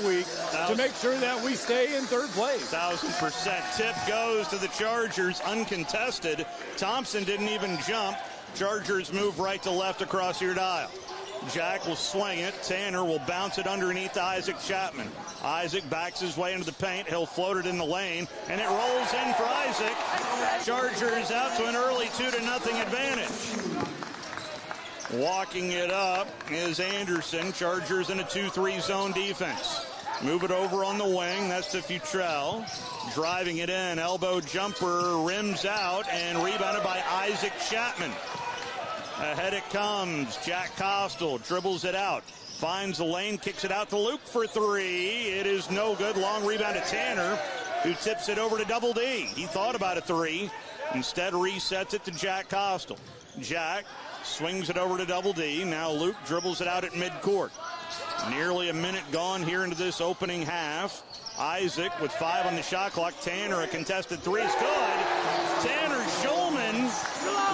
week to make sure that we stay in third place. 1,000%. Tip goes to the Chargers uncontested. Thompson didn't even jump. Chargers move right to left across your dial. Jack will swing it. Tanner will bounce it underneath to Isaac Chapman. Isaac backs his way into the paint. He'll float it in the lane, and it rolls in for Isaac. Chargers out to an early 2-0 advantage. Walking it up is Anderson. Chargers in a 2-3 zone defense. Move it over on the wing. That's to Futrell. Driving it in. Elbow jumper. Rims out and rebounded by Isaac Chapman. Ahead it comes. Jack Costal dribbles it out. Finds the lane. Kicks it out to Luke for three. It is no good. Long rebound to Tanner, who tips it over to Double D. He thought about a three. Instead resets it to Jack Costal. Jack swings it over to Double D. Now Luke dribbles it out at midcourt. Nearly a minute gone here into this opening half. Isaac with 5 on the shot clock. Tanner, a contested three is good. Tanner Schulman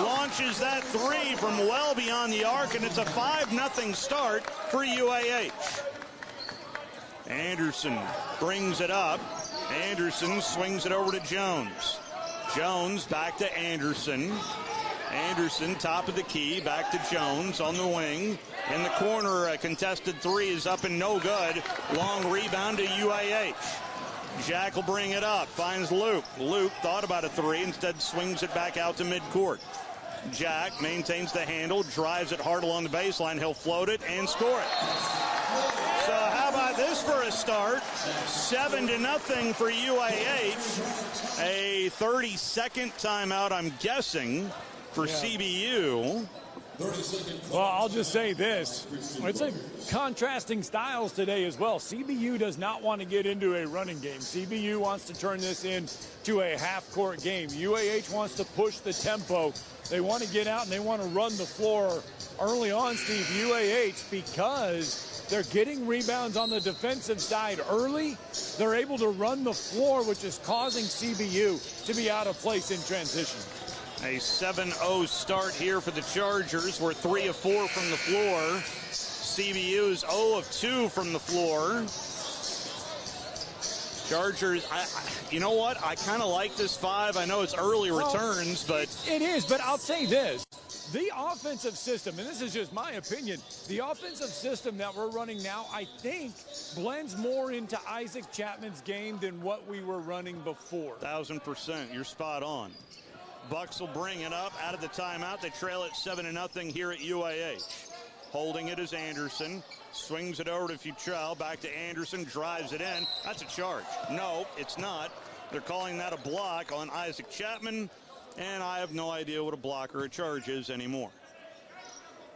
launches that three from well beyond the arc, and it's a 5-0 start for UAH. Anderson brings it up. Anderson swings it over to Jones. Jones back to Anderson. Anderson, top of the key, back to Jones on the wing. In the corner, a contested three is up and no good. Long rebound to UAH. Jack will bring it up, finds Luke. Luke thought about a three, instead swings it back out to midcourt. Jack maintains the handle, drives it hard along the baseline. He'll float it and score it. So how about this for a start? 7-0 for UAH. A 30-second timeout, I'm guessing, for CBU. Well, I'll just say this. It's a contrasting styles today as well. CBU does not want to get into a running game. CBU wants to turn this into a half-court game. UAH wants to push the tempo. They want to get out and they want to run the floor early on, Steve. UAH, because they're getting rebounds on the defensive side early, they're able to run the floor, which is causing CBU to be out of place in transition. A 7-0 start here for the Chargers. We're 3 of 4 from the floor. CBU is 0 of 2 from the floor. Chargers, you know what? I kind of like this 5. I know it's early returns, but... It is, but I'll say this. The offensive system, and this is just my opinion, the offensive system that we're running now, I think, blends more into Isaac Chapman's game than what we were running before. 1,000%. You're spot on. Bucks will bring it up out of the timeout. They trail it 7-0 here at UAH. Holding it is Anderson. Swings it over to Futrell. Back to Anderson. Drives it in. That's a charge. No, it's not. They're calling that a block on Isaac Chapman. And I have no idea what a block or a charge is anymore.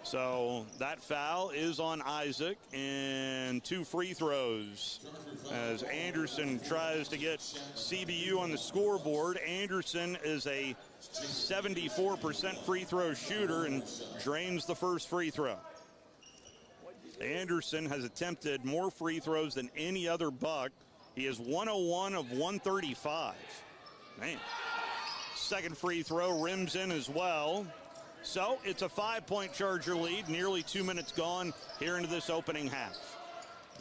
So that foul is on Isaac, and 2 free throws as Anderson tries to get CBU on the scoreboard. Anderson is a 74% free throw shooter and drains the first free throw. Anderson has attempted more free throws than any other Buck. He is 101 of 135. Man. Second free throw rims in as well. So it's a 5-point Charger lead, nearly 2 minutes gone here into this opening half.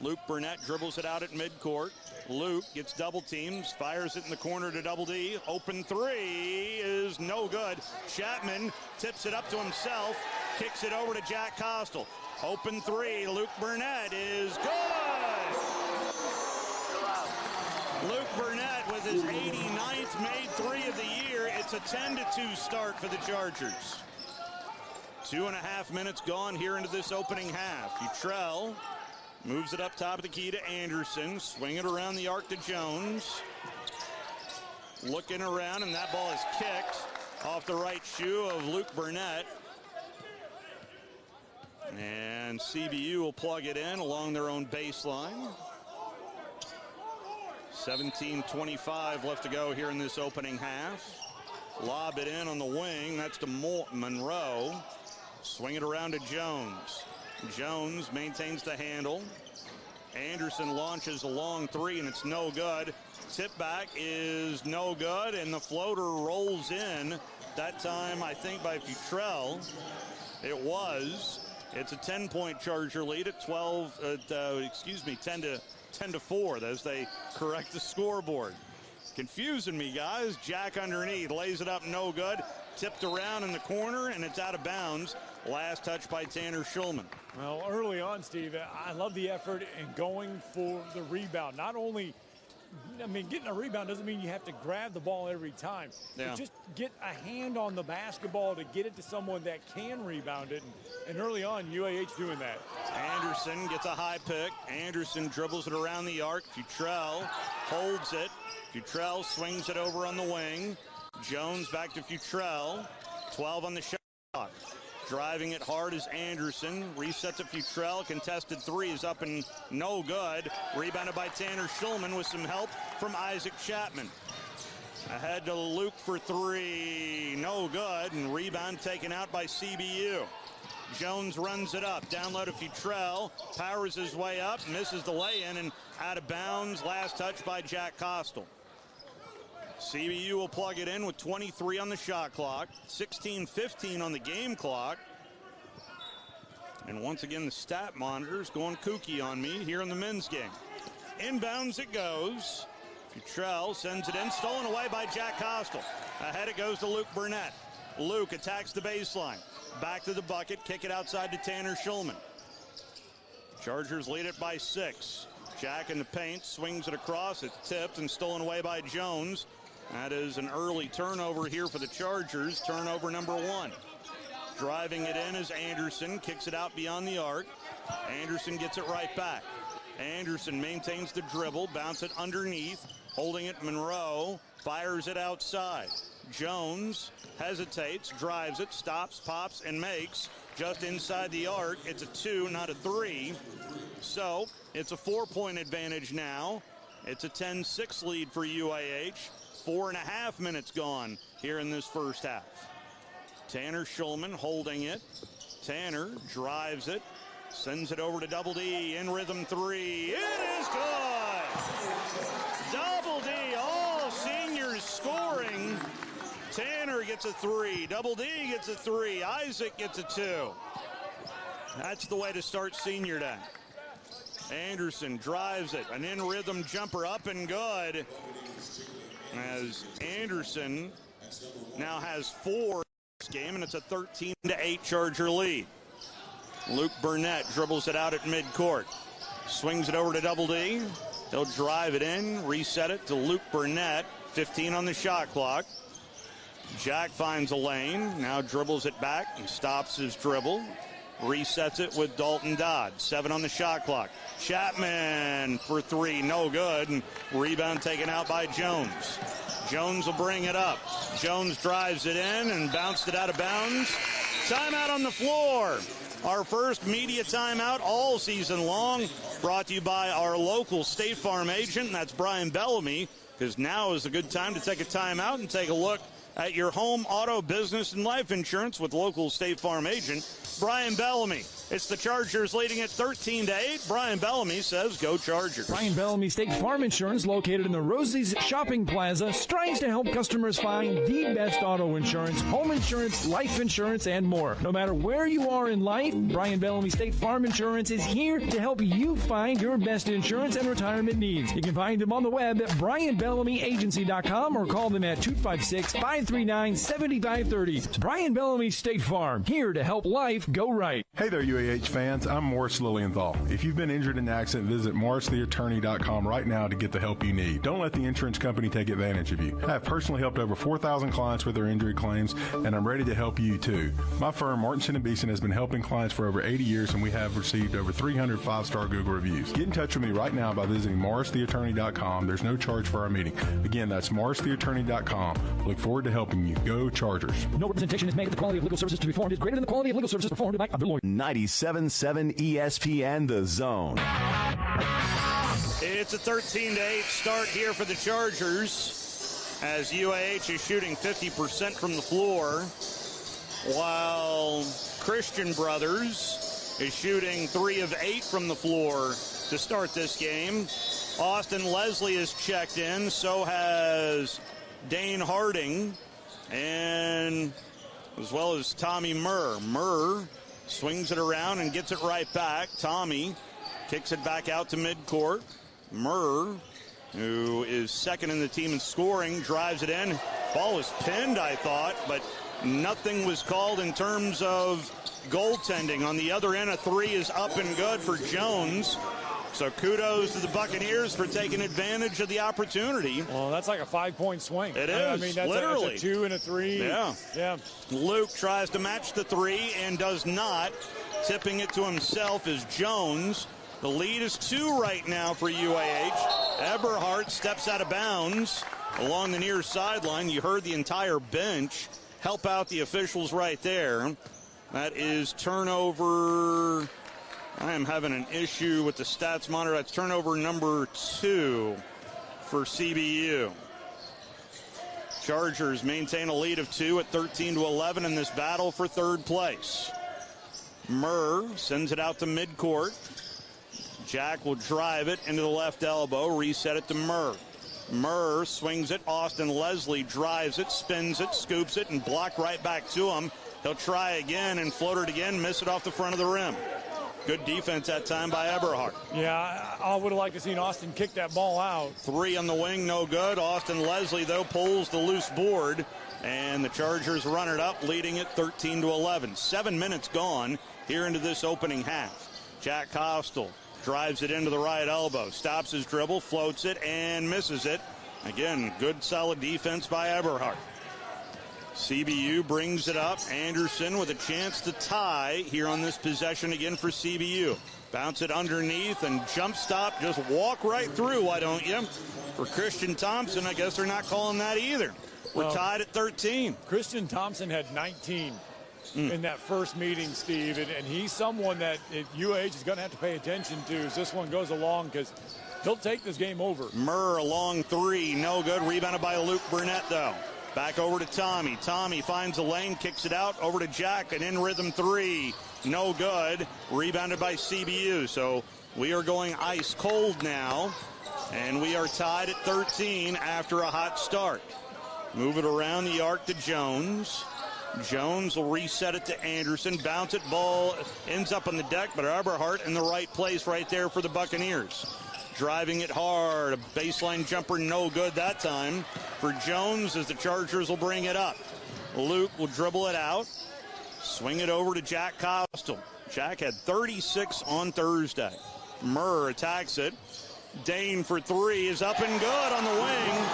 Luke Burnett dribbles it out at midcourt. Luke gets double teams, fires it in the corner to Double D. Open three is no good. Chapman tips it up to himself, kicks it over to Jack Costal. Open three, Luke Burnett is good. Luke Burnett with his 89th made three of the year. It's a 10-2 start for the Chargers. 2.5 minutes gone here into this opening half. Futrell moves it up top of the key to Anderson. Swing it around the arc to Jones. Looking around, and that ball is kicked off the right shoe of Luke Burnett. And CBU will plug it in along their own baseline. 17:25 left to go here in this opening half. Lob it in on the wing. That's to Monroe. Swing it around to Jones. Jones maintains the handle. Anderson launches a long three, and it's no good. Tip back is no good, and the floater rolls in. That time, I think, by Futrell. It was. It's a 10-point Charger lead at 10-2 10-4 as they correct the scoreboard. Confusing me, guys. Jack underneath, lays it up, no good. Tipped around in the corner, and it's out of bounds. Last touch by Tanner Schulman. Well, early on, Steve, I love the effort in going for the rebound. Not only, getting a rebound doesn't mean you have to grab the ball every time. Yeah. But just get a hand on the basketball to get it to someone that can rebound it. And early on, UAH doing that. Anderson gets a high pick. Anderson dribbles it around the arc. Futrell holds it. Futrell swings it over on the wing. Jones back to Futrell. 12 on the shot clock. Driving it hard is Anderson. Resets it Futrell. Contested three is up and no good. Rebounded by Tanner Schulman with some help from Isaac Chapman. Ahead to Luke for three. No good. And rebound taken out by CBU. Jones runs it up. Down low to Futrell. Powers his way up. Misses the lay-in and out of bounds. Last touch by Jack Costal. CBU will plug it in with 23 on the shot clock, 16:15 on the game clock. And once again, the stat monitor's going kooky on me here in the men's game. Inbounds it goes. Futrell sends it in, stolen away by Jack Costal. Ahead it goes to Luke Burnett. Luke attacks the baseline. Back to the bucket, kick it outside to Tanner Schulman. Chargers lead it by 6. Jack in the paint, swings it across. It's tipped and stolen away by Jones. That is an early turnover here for the Chargers. Turnover number 1. Driving it in is Anderson. Kicks it out beyond the arc. Anderson gets it right back. Anderson maintains the dribble. Bounce it underneath. Holding it Monroe. Fires it outside. Jones hesitates. Drives it. Stops. Pops. And makes. Just inside the arc. It's a 2, not a 3. So it's a 4-point advantage now. It's a 10-6 lead for UAH. 4.5 minutes gone here in this first half. Tanner Schulman holding it. Tanner drives it. Sends it over to Double D. In rhythm three. It is good! Double D, all seniors scoring. Tanner gets a 3. Double D gets a 3. Isaac gets a 2. That's the way to start senior day. Anderson drives it. An in-rhythm jumper up and good. As Anderson now has 4 in this game, and it's a 13-8 Charger lead. Luke Burnett dribbles it out at midcourt. Swings it over to Double D. He'll drive it in, reset it to Luke Burnett. 15 on the shot clock. Jack finds a lane, now dribbles it back and stops his dribble. Resets it with Dalton Dodd. 7 on the shot clock. Chapman for 3, no good. And rebound taken out by Jones. Jones will bring it up. Jones drives it in and bounced it out of bounds. Timeout on the floor. Our first media timeout all season long. Brought to you by our local State Farm agent. That's Brian Bellamy. Because now is a good time to take a timeout and take a look at your home, auto, business, and life insurance with local State Farm agent Brian Bellamy. It's the Chargers leading at 13-8. Brian Bellamy says, go Chargers. Brian Bellamy State Farm Insurance, located in the Rosie's Shopping Plaza, strives to help customers find the best auto insurance, home insurance, life insurance, and more. No matter where you are in life, Brian Bellamy State Farm Insurance is here to help you find your best insurance and retirement needs. You can find them on the web at brianbellamyagency.com or call them at 256-539-7530. It's Brian Bellamy State Farm, here to help life go right. Hey there, UAH fans. I'm Morris Lilienthal. If you've been injured in an accident, visit morristheattorney.com right now to get the help you need. Don't let the insurance company take advantage of you. I have personally helped over 4,000 clients with their injury claims, and I'm ready to help you too. My firm, Martinson & Beeson, has been helping clients for over 80 years, and we have received over 300 5-star Google reviews. Get in touch with me right now by visiting morristheattorney.com. There's no charge for our meeting. Again, that's morristheattorney.com. Look forward to helping you. Go Chargers. No representation is made that the quality of legal services to be performed is greater than the quality of legal services performed by other lawyers. 97.7 ESPN The Zone. It's a 13-8 start here for the Chargers as UAH is shooting 50% from the floor, while Christian Brothers is shooting 3 of 8 from the floor to start this game. Austin Leslie is checked in, so has Dane Harding, and as well as Tommy Murr. Murr swings it around and gets it right back. Tommy kicks it back out to midcourt. Murr, who is second in the team in scoring, drives it in. Ball was pinned, I thought, but nothing was called in terms of goaltending. On the other end, a three is up and good for Jones. So kudos to the Buccaneers for taking advantage of the opportunity. Well, that's like a 5-point swing. It is, I mean, that's literally. That's a 2 and a 3. Yeah. Luke tries to match the 3 and does not. Tipping it to himself is Jones. The lead is 2 right now for UAH. Eberhardt steps out of bounds along the near sideline. You heard the entire bench help out the officials right there. That is turnover. I am having an issue with the stats monitor. That's turnover number 2 for CBU. Chargers maintain a lead of 2 at 13-11 in this battle for third place. Murr sends it out to midcourt. Jack will drive it into the left elbow, reset it to Murr. Murr swings it. Austin Leslie drives it, spins it, scoops it, and blocked right back to him. He'll try again and float it again, miss it off the front of the rim. Good defense that time by Eberhardt. Yeah, I would have liked to seen Austin kick that ball out. 3 on the wing, no good. Austin Leslie, though, pulls the loose board, and the Chargers run it up, leading it 13-11. 7 minutes gone here into this opening half. Jack Costal drives it into the right elbow, stops his dribble, floats it, and misses it. Again, good, solid defense by Eberhardt. CBU brings it up. Anderson with a chance to tie here on this possession again for CBU. Bounce it underneath and jump stop. Just walk right through, why don't you? For Christian Thompson, I guess they're not calling that either. We're tied at 13. Christian Thompson had 19 in that first meeting, Steve, and he's someone that UAH is going to have to pay attention to as this one goes along, because he'll take this game over. Murr, a long 3, no good. Rebounded by Luke Burnett, though. Back over to Tommy. Tommy finds a lane, kicks it out over to Jack. An in-rhythm 3. No good. Rebounded by CBU. So we are going ice cold now. And we are tied at 13 after a hot start. Move it around the arc to Jones. Jones will reset it to Anderson. Bounce it. Ball ends up on the deck, but Eberhardt in the right place right there for the Buccaneers. Driving it hard. A baseline jumper, no good that time for Jones as the Chargers will bring it up. Luke will dribble it out. Swing it over to Jack Costal. Jack had 36 on Thursday. Murr attacks it. Dane for 3 is up and good on the wing.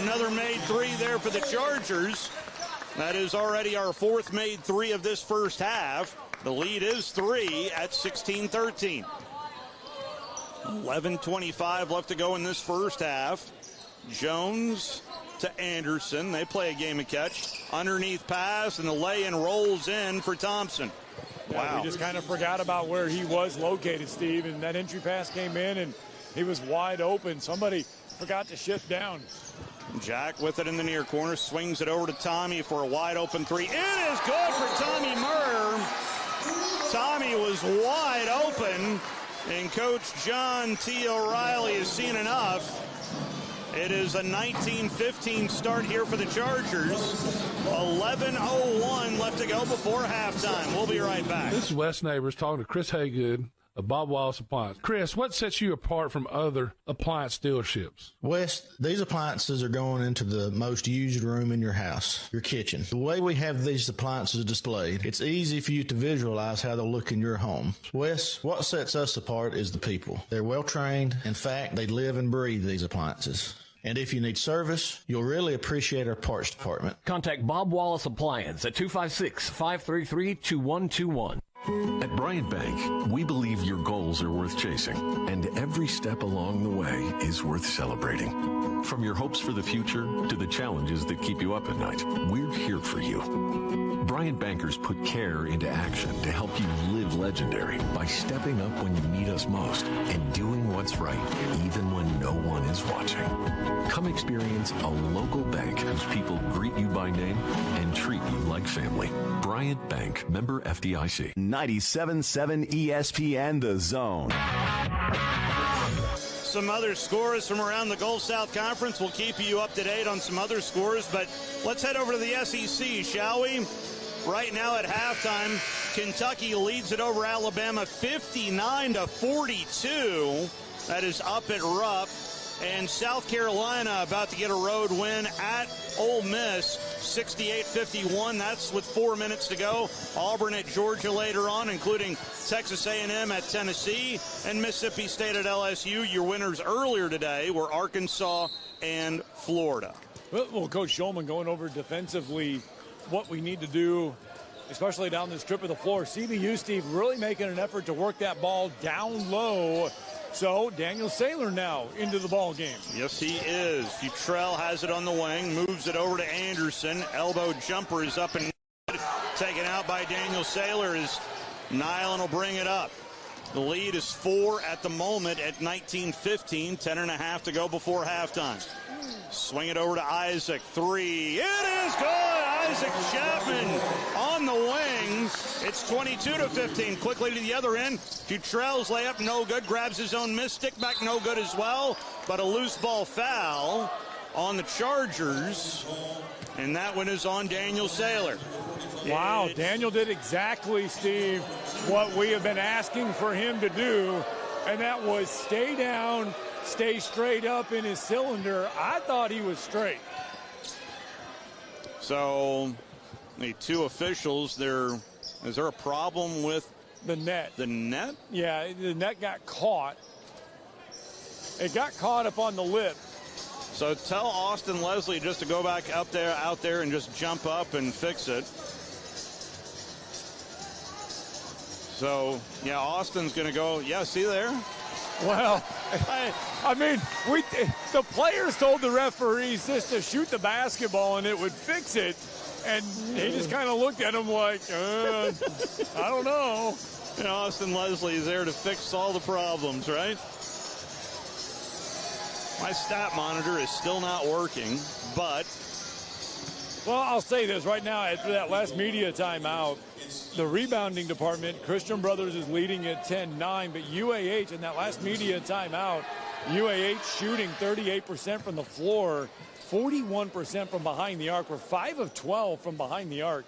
Another made 3 there for the Chargers. That is already our 4th made 3 of this first half. The lead is 3 at 16-13. 11:25 left to go in this first half. Jones to Anderson. They play a game of catch. Underneath pass, and the lay-in rolls in for Thompson. Yeah, wow. We just kind of forgot about where he was located, Steve, and that entry pass came in, and he was wide open. Somebody forgot to shift down. Jack with it in the near corner, swings it over to Tommy for a wide-open 3. It is good for Tommy Murr. Tommy was wide open. And Coach John T. O'Reilly has seen enough. It is a 19-15 start here for the Chargers. 11:01 left to go before halftime. We'll be right back. This is Wes Neighbors talking to Chris Haygood of Bob Wallace Appliance. Chris, what sets you apart from other appliance dealerships? Wes, these appliances are going into the most used room in your house, your kitchen. The way we have these appliances displayed, it's easy for you to visualize how they'll look in your home. Wes, what sets us apart is the people. They're well trained. In fact, they live and breathe these appliances. And if you need service, you'll really appreciate our parts department. Contact Bob Wallace Appliance at 256-533-2121. At Bryant Bank, we believe your goals are worth chasing, and every step along the way is worth celebrating. From your hopes for the future to the challenges that keep you up at night, we're here for you. Bryant Bankers put care into action to help you live legendary by stepping up when you need us most and doing what's right, even when no one is watching. Come experience a local bank whose people greet you by name and treat you like family. Bryant Bank, member FDIC. 97.7 ESPN The Zone. Some other scores from around the Gulf South Conference. We'll keep you up to date on some other scores, but let's head over to the SEC, shall we? Right now at halftime, Kentucky leads it over Alabama 59-42. that is up at Rupp. And South Carolina about to get a road win at Ole Miss, 68-51. That's with 4 minutes to go. Auburn at Georgia later on, including Texas A&M at Tennessee and Mississippi State at LSU. Your winners earlier today were Arkansas and Florida. Well, Coach Shulman going over defensively what we need to do, especially down this strip of the floor. CBU, Steve, really making an effort to work that ball down low. So Daniel Saylor now into the ball game. Yes, he is. Futrell has it on the wing, moves it over to Anderson. Elbow jumper is up and taken out by Daniel Saylor as Nyland will bring it up. The lead is 4 at the moment at 19-15, 10.5 to go before halftime. Swing it over to Isaac. 3. It is good. Isaac Chapman on the wing. It's 22-15. Quickly to the other end. Futrell's layup, no good. Grabs his own miss. Stick back, no good as well. But a loose ball foul on the Chargers. And that one is on Daniel Saylor. Wow, Daniel did exactly, Steve, what we have been asking for him to do. And that was stay down, stay straight up in his cylinder. I thought he was straight. So the two officials, is there a problem with the net? The net? Yeah, the net got caught. It got caught up on the lip. So tell Austin Leslie just to go back out there and just jump up and fix it. So, yeah, Austin's going to go, yeah, see there? Well, I mean, the players told the referees just to shoot the basketball and it would fix it. And he just kind of looked at him like, I don't know. And Austin Leslie is there to fix all the problems, right? My stat monitor is still not working, but... Well, I'll say this right now, after that last media timeout, the rebounding department, Christian Brothers is leading at 10-9, but UAH in that last media timeout, UAH shooting 38% from the floor, 41% from behind the arc. We're 5 of 12 from behind the arc,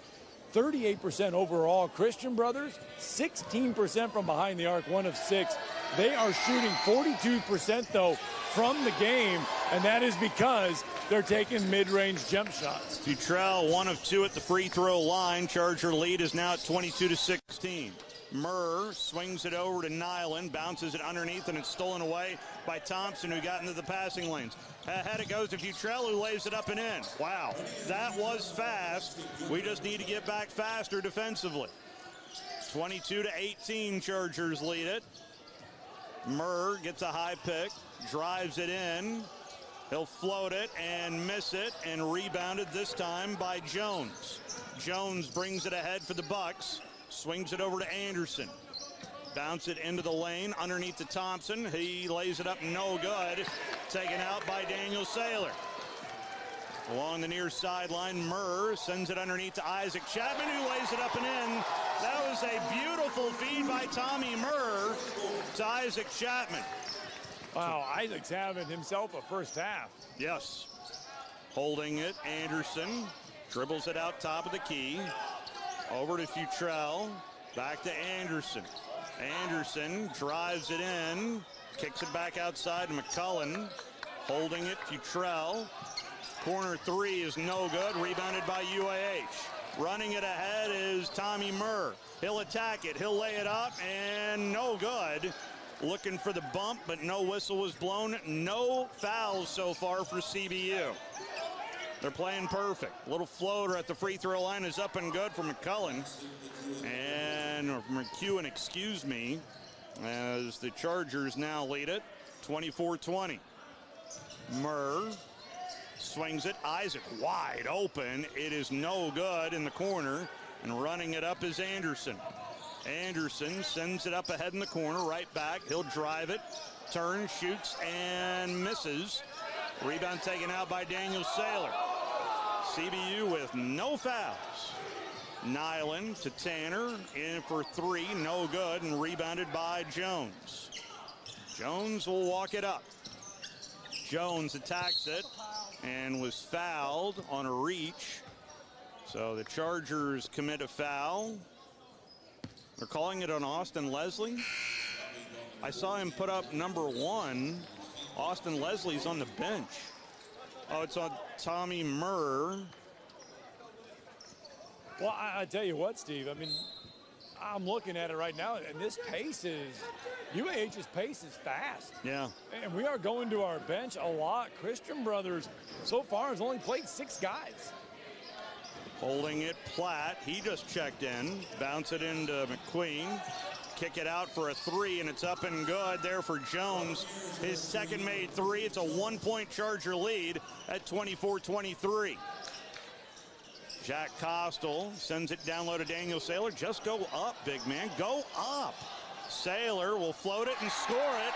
38% overall. Christian Brothers, 16% from behind the arc, 1 of 6. They are shooting 42%, though, from the game, and that is because they're taking mid-range jump shots. Futrell, 1 of 2 at the free throw line. Charger lead is now at 22-16. Murr swings it over to Nyland, bounces it underneath, and it's stolen away by Thompson, who got into the passing lanes. Ahead it goes to Futrell, who lays it up and in. Wow, that was fast. We just need to get back faster defensively. 22-18, Chargers lead it. Murr gets a high pick, drives it in. He'll float it and miss it, and rebounded this time by Jones. Jones brings it ahead for the Bucks, swings it over to Anderson. Bounce it into the lane underneath to Thompson. He lays it up, no good. Taken out by Daniel Saylor. Along the near sideline, Murr sends it underneath to Isaac Chapman, who lays it up and in. That was a beautiful feed by Tommy Murr to Isaac Chapman. Wow, Isaac's having himself a first half. Yes. Holding it, Anderson dribbles it out top of the key. Over to Futrell. Back to Anderson. Anderson drives it in. Kicks it back outside to McCullen. Holding it, Futrell. Corner 3 is no good. Rebounded by UAH. Running it ahead is Tommy Murr. He'll attack it. He'll lay it up, and no good. Looking for the bump, but no whistle was blown. No fouls so far for CBU. They're playing perfect. Little floater at the free throw line is up and good for McCullen. And McEwen, excuse me, as the Chargers now lead it, 24-20. Murr swings it. Isaac wide open. It is no good in the corner. And running it up is Anderson. Anderson sends it up ahead in the corner, right back. He'll drive it, turns, shoots, and misses. Rebound taken out by Daniel Saylor. CBU with no fouls. Nyland to Tanner, in for 3, no good, and rebounded by Jones. Jones will walk it up. Jones attacks it and was fouled on a reach. So the Chargers commit a foul. They're calling it on Austin Leslie. I saw him put up number 1. Austin Leslie's on the bench. Oh, it's on Tommy Murr. Well, I tell you what, Steve, I mean, I'm looking at it right now, and this pace is, UAH's pace is fast. Yeah. And we are going to our bench a lot. Christian Brothers, so far, has only played 6 guys. Holding it, Platt. He just checked in. Bounce it into McQueen. Kick it out for a 3, and it's up and good there for Jones. His second made 3. It's a 1-point Charger lead at 24-23. Jack Costal sends it down low to Daniel Saylor. Just go up, big man. Go up. Saylor will float it and score it.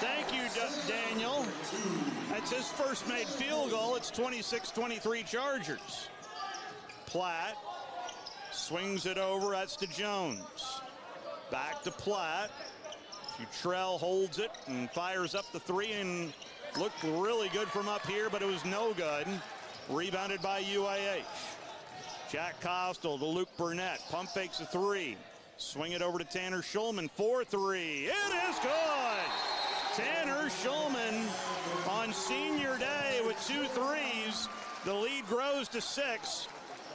Thank you, Daniel. That's his first made field goal. It's 26-23 Chargers. Platt swings it over. That's to Jones. Back to Platt. Futrell holds it and fires up the 3 and looked really good from up here, but it was no good. Rebounded by UAH. Jack Costal to Luke Burnett. Pump fakes a 3. Swing it over to Tanner Schulman for 3. It is good! Tanner Schulman on senior day with 2 threes. The lead grows to 6.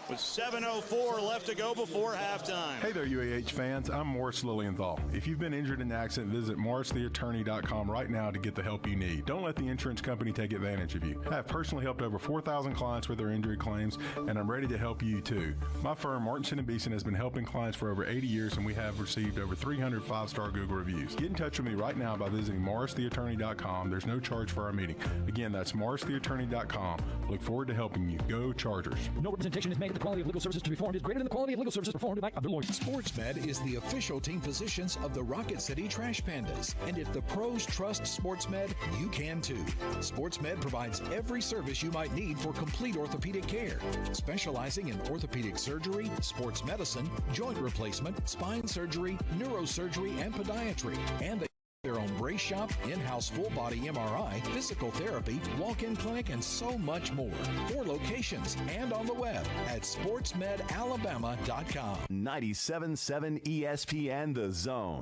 With 7:04 left to go before halftime. Hey there, UAH fans. I'm Morris Lilienthal. If you've been injured in an accident, visit morristheattorney.com right now to get the help you need. Don't let the insurance company take advantage of you. I have personally helped over 4,000 clients with their injury claims, and I'm ready to help you too. My firm, Martinson & Beeson, has been helping clients for over 80 years, and we have received over 300 5-star Google reviews. Get in touch with me right now by visiting morristheattorney.com. There's no charge for our meeting. Again, that's morristheattorney.com. Look forward to helping you. Go Chargers. No representation is made. The quality of legal services to be performed is greater than the quality of legal services performed by other lawyers. SportsMed is the official team physicians of the Rocket City Trash Pandas. And if the pros trust SportsMed, you can too. SportsMed provides every service you might need for complete orthopedic care, specializing in orthopedic surgery, sports medicine, joint replacement, spine surgery, neurosurgery, and podiatry. And they their own brace shop, in-house full-body MRI, physical therapy, walk-in clinic, and so much more. 4 locations and on the web at sportsmedalabama.com. 97.7 ESPN The Zone.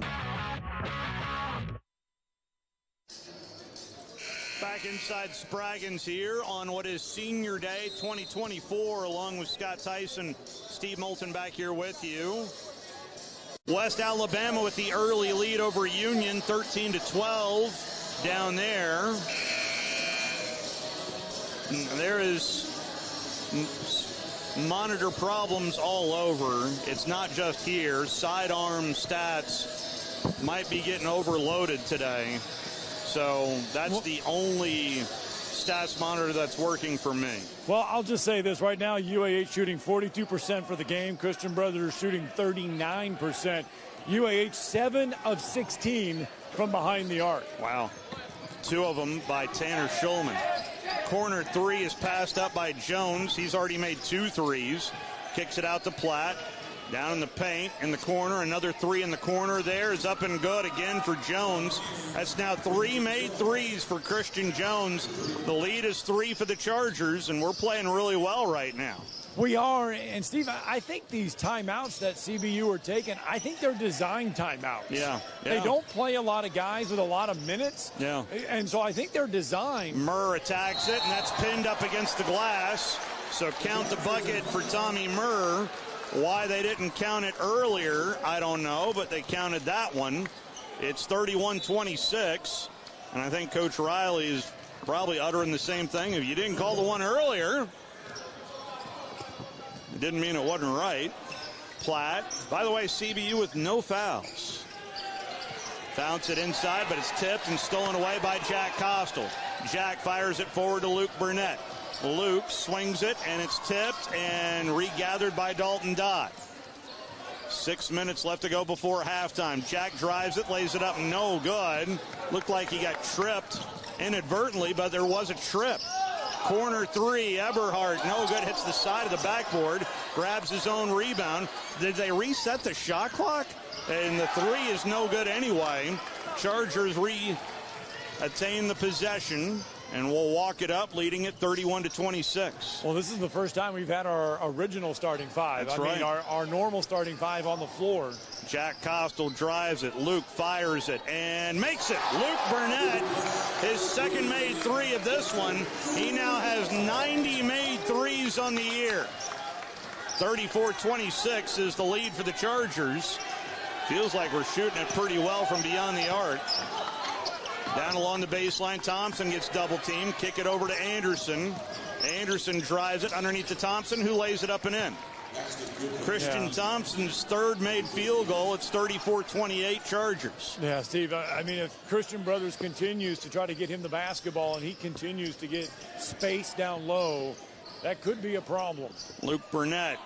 Back inside Spraggins here on what is Senior Day 2024, along with Scott Tyson, Steve Moulton back here with you. West Alabama with the early lead over Union, 13-12 down there. There is monitor problems all over. It's not just here. Sidearm stats might be getting overloaded today. So that's the only stats monitor that's working for me. Well, I'll just say this right now, UAH shooting 42% for the game. Christian Brothers shooting 39%. UAH 7 of 16 from behind the arc. Wow. 2 of them by Tanner Schulman. Corner 3 is passed up by Jones. He's already made 2 threes. Kicks it out to Platt. Down in the paint, in the corner, another 3 in the corner there is up and good again for Jones. That's now 3 made threes for Christian Jones. The lead is 3 for the Chargers, and we're playing really well right now. We are, and Steve, I think these timeouts that CBU are taking, I think they're design timeouts. Yeah. They don't play a lot of guys with a lot of minutes. Yeah. And so I think they're designed. Murr attacks it, and that's pinned up against the glass. So count the bucket for Tommy Murr. Why they didn't count it earlier, I don't know, but they counted that one. It's 31-26, and I think Coach Riley is probably uttering the same thing. If you didn't call the one earlier, it didn't mean it wasn't right. Platt. By the way, CBU with no fouls. Bounce it inside, but it's tipped and stolen away by Jack Costal. Jack fires it forward to Luke Burnett. Luke swings it, and it's tipped and regathered by Dalton Dodd. 6 minutes left to go before halftime. Jack drives it, lays it up, no good. Looked like he got tripped inadvertently, but there was a trip. Corner 3, Eberhardt, no good, hits the side of the backboard, grabs his own rebound. Did they reset the shot clock? And the 3 is no good anyway. Chargers attain the possession. and we'll walk it up, leading it 31-26. Well, this is the first time we've had our original starting five. That's I right. mean, our normal starting five on the floor. Jack Costal drives it. Luke fires it and makes it. Luke Burnett, his second made three of this one. He now has 90 made threes on the year. 34-26 is the lead for the Chargers. Feels like we're shooting it pretty well from beyond the arc. Down along the baseline, Thompson gets double teamed. Kick it over to Anderson. Anderson drives it underneath to Thompson, who lays it up and in. Christian Thompson's third made field goal. It's 34-28 Chargers. Yeah, Steve, I mean, if Christian Brothers continues to try to get him the basketball and he continues to get space down low, that could be a problem. Luke Burnett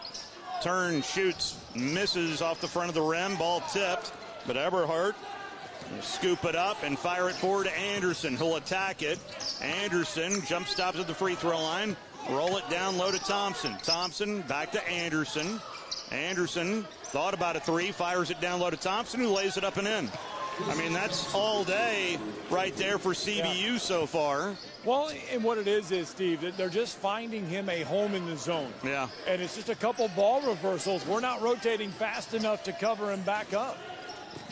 turns, shoots, misses off the front of the rim. Ball tipped, but Eberhardt will scoop it up and fire it forward to Anderson. He'll attack it. Anderson jump stops at the free throw line. Roll it down low to Thompson. Thompson back to Anderson. Anderson thought about a three, fires it down low to Thompson, who lays it up and in. I mean, that's all day right there for CBU so far. Well, and what it is, Steve, that they're just finding him a home in the zone. Yeah. And it's just a couple ball reversals. We're not rotating fast enough to cover him back up.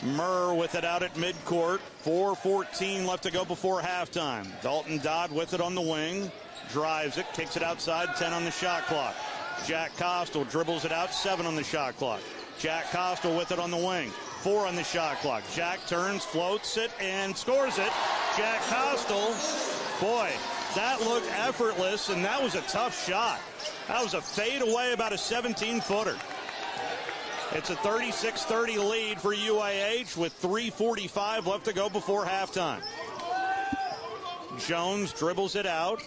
Murr with it out at midcourt. 4:14 left to go before halftime. Dalton Dodd with it on the wing. Drives it, kicks it outside, 10 on the shot clock. Jack Costal dribbles it out, 7 on the shot clock. Jack Costal with it on the wing, 4 on the shot clock. Jack turns, floats it, and scores it. Jack Costal, boy, that looked effortless, and that was a tough shot. That was a fade away, about a 17-footer. It's a 36-30 lead for UAH with 3:45 left to go before halftime. Jones dribbles it out.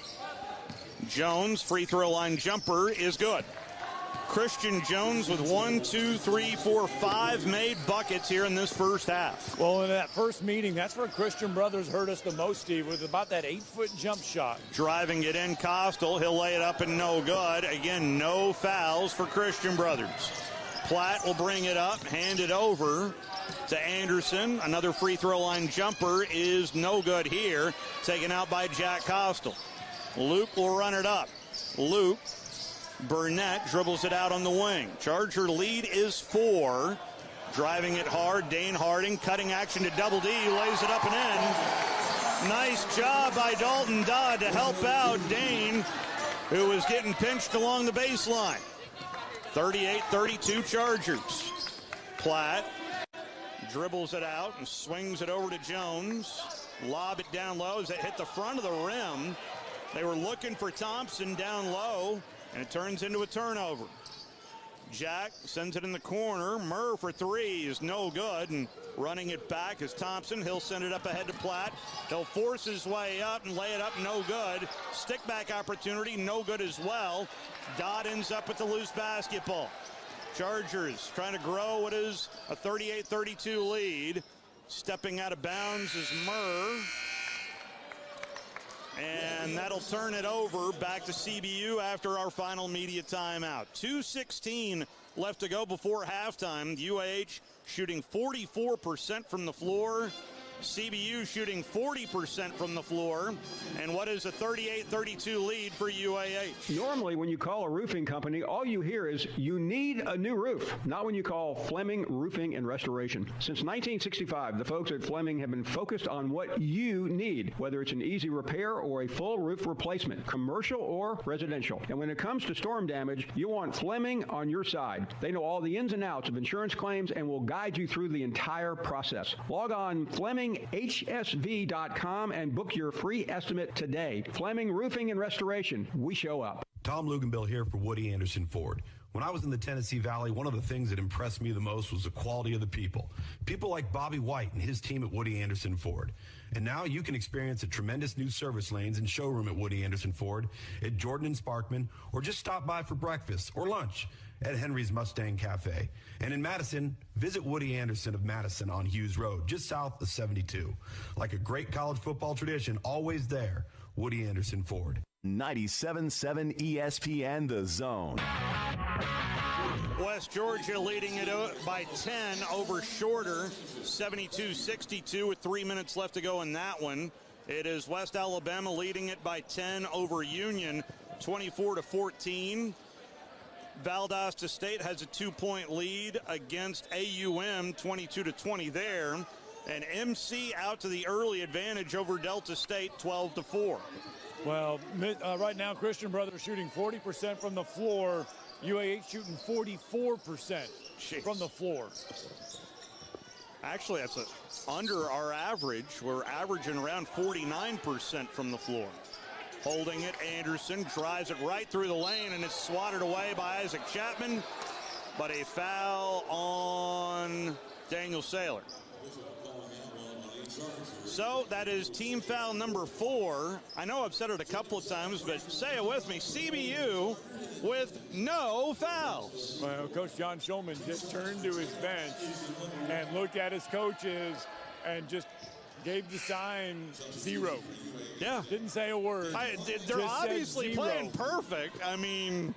Jones, free throw line jumper is good. Christian Jones with 5 made buckets here in this first half. Well, in that first meeting, that's where Christian Brothers hurt us the most, Steve, with about that 8-foot jump shot. Driving it in, Costal. He'll lay it up and no good. Again, no fouls for Christian Brothers. Platt will bring it up, hand it over to Anderson. Another free throw line jumper is no good here. Taken out by Jack Costal. Luke will run it up. Luke, Burnett dribbles it out on the wing. Charger lead is 4. Driving it hard, Dane Harding, cutting action to Double D, lays it up and in. Nice job by Dalton Dodd to help out Dane, who was getting pinched along the baseline. 38-32 Chargers. Platt dribbles it out and swings it over to Jones. Lob it down low as it hit the front of the rim. They were looking for Thompson down low, and it turns into a turnover. Jack sends it in the corner. Murr for 3 is no good, and running it back is Thompson. He'll send it up ahead to Platt. He'll force his way up and lay it up, no good. Stick back opportunity, no good as well. Dodd ends up with the loose basketball. Chargers trying to grow what is a 38-32 lead. Stepping out of bounds is Murr. And that'll turn it over back to CBU after our final media timeout. 2:16 left to go before halftime. UAH shooting 44% from the floor. CBU shooting 40% from the floor. And what is a 38-32 lead for UAH? Normally, when you call a roofing company, all you hear is, you need a new roof. Not when you call Fleming Roofing and Restoration. Since 1965, the folks at Fleming have been focused on what you need, whether it's an easy repair or a full roof replacement, commercial or residential. And when it comes to storm damage, you want Fleming on your side. They know all the ins and outs of insurance claims and will guide you through the entire process. Log on FlemingHSV.com and book your free estimate today. Fleming Roofing and Restoration. We show up. Tom Luganbill here for Woody Anderson Ford. When I was in the Tennessee Valley, one of the things that impressed me the most was the quality of the people. People like Bobby White and his team at Woody Anderson Ford. And now you can experience the tremendous new service lanes and showroom at Woody Anderson Ford, at Jordan and Sparkman, or just stop by for breakfast or lunch at Henry's Mustang Cafe. And in Madison, visit Woody Anderson of Madison on Hughes Road, just south of 72. Like a great college football tradition, always there, Woody Anderson Ford. 97.7 ESPN The Zone. West Georgia leading it by 10 over Shorter, 72-62 with 3 minutes left to go in that one. It is West Alabama leading it by 10 over Union, 24-14. Valdosta State has a 2-point lead against AUM, 22-20 there. And MC out to the early advantage over Delta State, 12-4. Well, right now, Christian Brothers shooting 40% from the floor. UAH shooting 44% from the floor. Actually, that's under our average. We're averaging around 49% from the floor. Holding it, Anderson drives it right through the lane, and it's swatted away by Isaac Chapman. But a foul on Daniel Saylor. So that is team foul number 4. I know I've said it a couple of times, but say it with me. CBU with no fouls. Well, Coach John Shulman just turned to his bench and looked at his coaches and just gave the sign 0. Yeah. Didn't say a word. They're obviously playing perfect. I mean,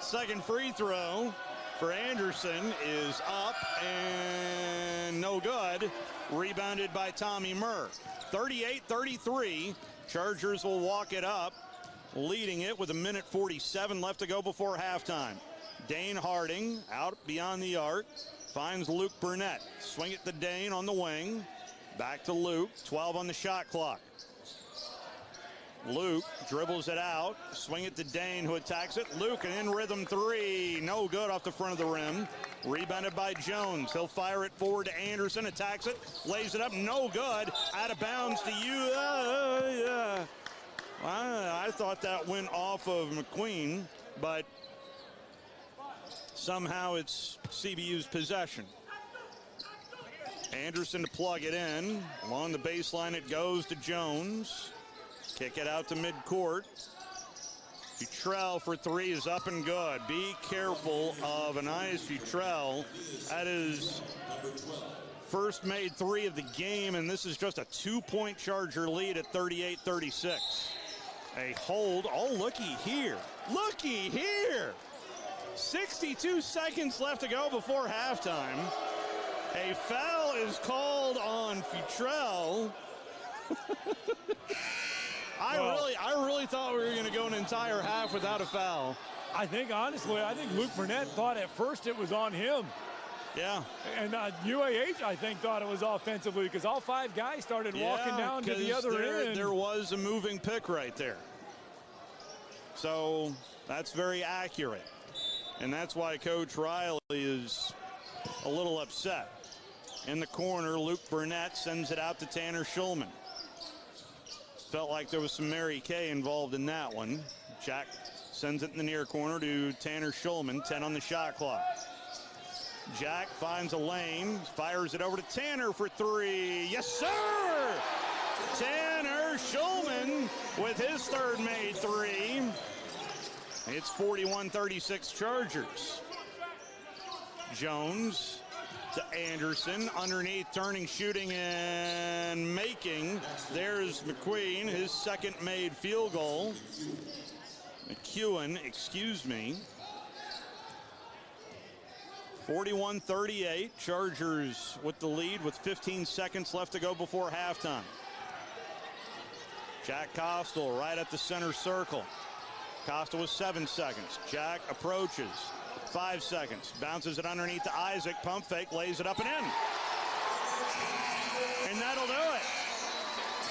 second free throw for Anderson is up and no good. Rebounded by Tommy Murr. 38-33. Chargers will walk it up, leading it with 1:47 left to go before halftime. Dane Harding out beyond the arc. Finds Luke Burnett. Swing it to Dane on the wing. Back to Luke. 12 on the shot clock. Luke dribbles it out. Swing it to Dane, who attacks it. Luke, an in-rhythm 3. No good off the front of the rim. Rebounded by Jones. He'll fire it forward to Anderson. Attacks it. Lays it up. No good. Out of bounds to you. I thought that went off of McQueen, but somehow it's CBU's possession. Anderson to plug it in. Along the baseline it goes to Jones. Kick it out to midcourt. Futrell for 3 is up and good. Be careful of Anais Futrell. That is first made 3 of the game, and this is just a 2-point Charger lead at 38-36. A hold. Oh, looky here. Looky here. 62 seconds left to go before halftime. A foul is called on Futrell. I really thought we were going to go an entire half without a foul. Honestly, I think Luke Burnett thought at first it was on him. Yeah. And UAH, I think, thought it was offensively because all 5 guys started walking down to the other end. There was a moving pick right there. So that's very accurate. And that's why Coach Riley is a little upset. In the corner, Luke Burnett sends it out to Tanner Schulman. Felt like there was some Mary Kay involved in that one. Jack sends it in the near corner to Tanner Schulman, 10 on the shot clock. Jack finds a lane, fires it over to Tanner for 3. Yes, sir! Tanner Schulman with his third made 3. It's 41-36 Chargers. Jones to Anderson, underneath, turning, shooting, and making. There's McQueen, his second made field goal. McEwen, excuse me. 41-38, Chargers with the lead with 15 seconds left to go before halftime. Jack Costal right at the center circle. Costal with 7 seconds. Jack approaches. 5 seconds. Bounces it underneath to Isaac. Pump fake. Lays it up and in. And that'll do it.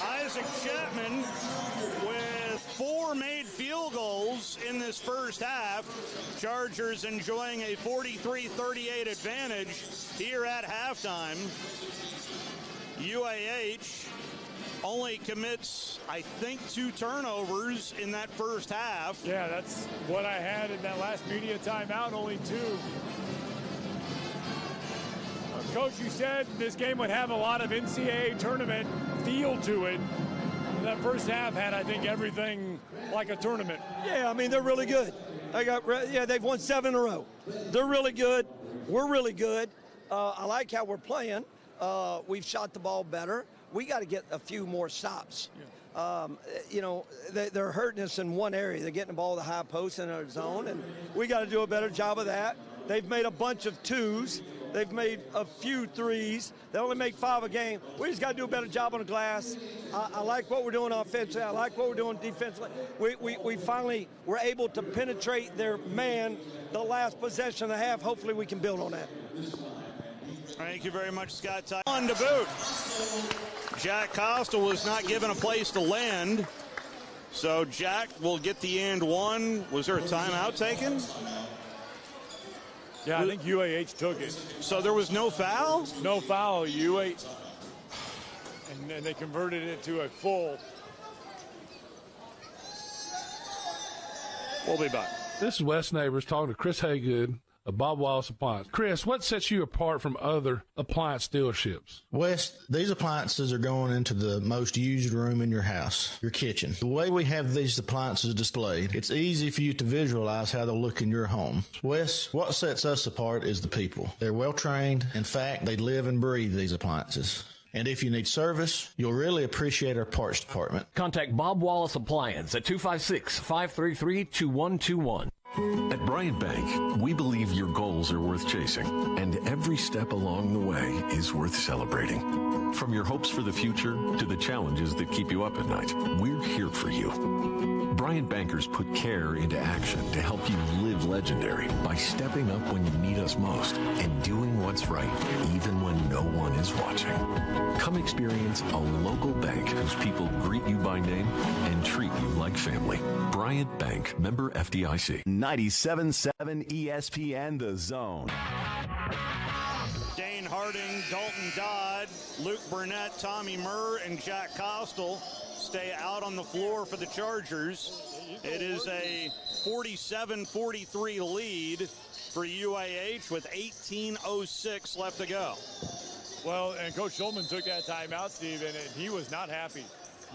Isaac Chapman with 4 made field goals in this first half. Chargers enjoying a 43-38 advantage here at halftime. UAH only commits, I think, 2 turnovers in that first half. Yeah, that's what I had in that last media timeout, only 2. Coach, you said this game would have a lot of NCAA tournament feel to it. That first half had, I think, everything like a tournament. Yeah, I mean, they're really good. They've won 7 in a row. They're really good. We're really good. I like how we're playing. We've shot the ball better. We got to get a few more stops. They're hurting us in one area. They're getting the ball to the high post in our zone, and we got to do a better job of that. They've made a bunch of 2s. They've made a few threes. They only make 5 a game. We just got to do a better job on the glass. I like what we're doing offensively. I like what we're doing defensively. We finally were able to penetrate their man the last possession of the half. Hopefully we can build on that. Thank you very much, Scott. On to boot. Jack Costa was not given a place to land. So Jack will get the and one. Was there a timeout taken? Yeah, I think UAH took it. So there was no foul? No foul. UAH. And they converted it to a full. We'll be back. This is Wes Neighbors talking to Chris Haygood of Bob Wallace Appliance. Chris, what sets you apart from other appliance dealerships? Wes, these appliances are going into the most used room in your house, your kitchen. The way we have these appliances displayed, it's easy for you to visualize how they'll look in your home. Wes, what sets us apart is the people. They're well trained. In fact, they live and breathe these appliances. And if you need service, you'll really appreciate our parts department. Contact Bob Wallace Appliance at 256-533-2121. At Bryant Bank, we believe your goals are worth chasing, and every step along the way is worth celebrating. From your hopes for the future to the challenges that keep you up at night, we're here for you. Bryant bankers put care into action to help you live legendary by stepping up when you need us most and doing what's right, even when no one is watching. Come experience a local bank whose people greet you by name and treat you like family. Bryant Bank, member FDIC. 97.7 ESPN The Zone. Dane Harding, Dalton Dodd, Luke Burnett, Tommy Murr, and Jack Costal stay out on the floor for the Chargers. It is a 47-43 lead for UAH with 18:06 left to go. Well, and Coach Schulman took that timeout, Steve, and he was not happy.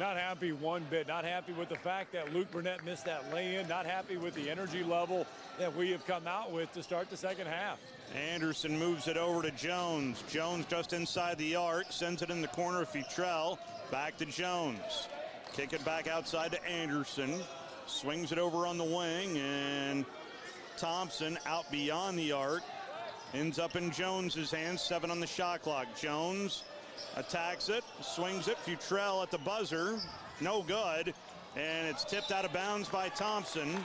Not happy one bit. Not happy with the fact that Luke Burnett missed that lay-in. Not happy with the energy level that we have come out with to start the second half. Anderson moves it over to Jones. Jones just inside the arc, sends it in the corner of Futrell. Back to Jones. Kick it back outside to Anderson. Swings it over on the wing, and Thompson out beyond the arc. Ends up in Jones's hands. 7 on the shot clock. Jones attacks it, swings it. Futrell at the buzzer. No good. And it's tipped out of bounds by Thompson.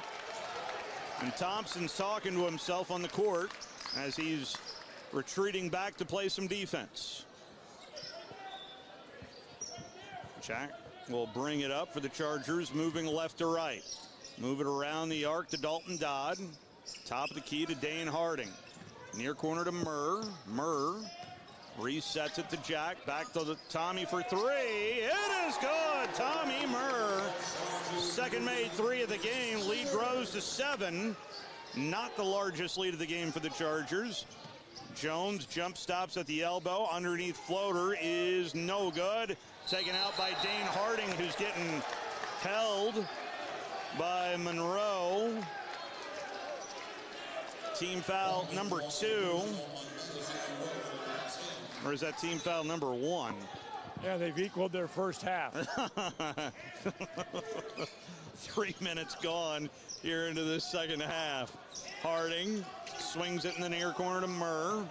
And Thompson's talking to himself on the court as he's retreating back to play some defense. Jack will bring it up for the Chargers, moving left to right. Move it around the arc to Dalton Dodd. Top of the key to Dane Harding. Near corner to Murr. Murr resets it to Jack. Back to the Tommy for 3. It is good. Tommy Murr. Second made 3 of the game. Lead grows to 7. Not the largest lead of the game for the Chargers. Jones jump stops at the elbow. Underneath floater is no good. Taken out by Dane Harding, who's getting held by Monroe. Team foul number 2. Or is that team foul number 1? Yeah, they've equaled their first half. 3 minutes gone here into this second half. Harding swings it in the near corner to Murr.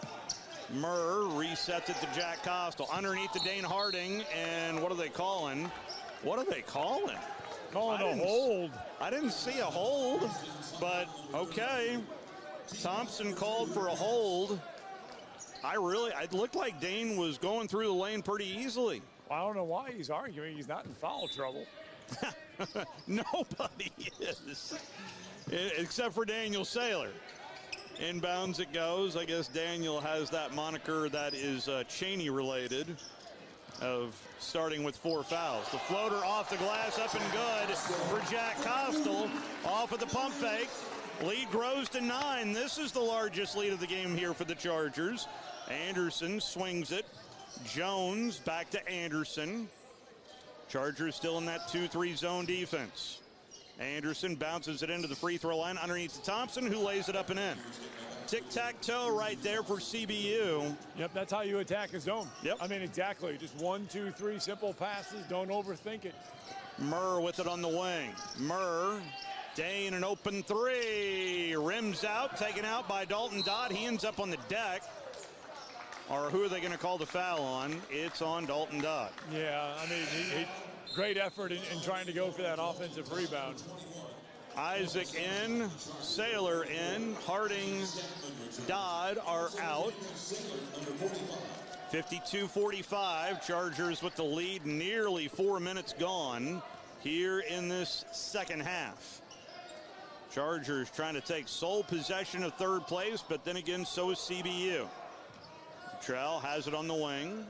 Murr resets it to Jack Costal. Underneath to Dane Harding, and what are they calling? What are they calling? Calling a hold. I didn't see a hold, but okay. Thompson called for a hold. It looked like Dane was going through the lane pretty easily. Well, I don't know why he's arguing. He's not in foul trouble. Nobody is, except for Daniel Saylor. Inbounds it goes. I guess Daniel has that moniker that is Cheney related, of starting with 4 fouls. The floater off the glass, up and good for Jack Costal. Off of the pump fake. Lead grows to 9. This is the largest lead of the game here for the Chargers. Anderson swings it. Jones back to Anderson. Chargers still in that 2-3 zone defense. Anderson bounces it into the free throw line underneath to Thompson, who lays it up and in. Tic-tac-toe right there for CBU. Yep, that's how you attack a zone. Yep. I mean, exactly. Just 1, 2, 3 simple passes. Don't overthink it. Murr with it on the wing. Murr, Dane, an open 3. Rims out, taken out by Dalton Dodd. He ends up on the deck. Or who are they going to call the foul on? It's on Dalton Dodd. Yeah, I mean, he great effort in trying to go for that offensive rebound. Isaac in, Sailor in, Harding, Dodd are out. 52-45, Chargers with the lead, nearly 4 minutes gone here in this second half. Chargers trying to take sole possession of third place, but then again, so is CBU. Trell has it on the wing,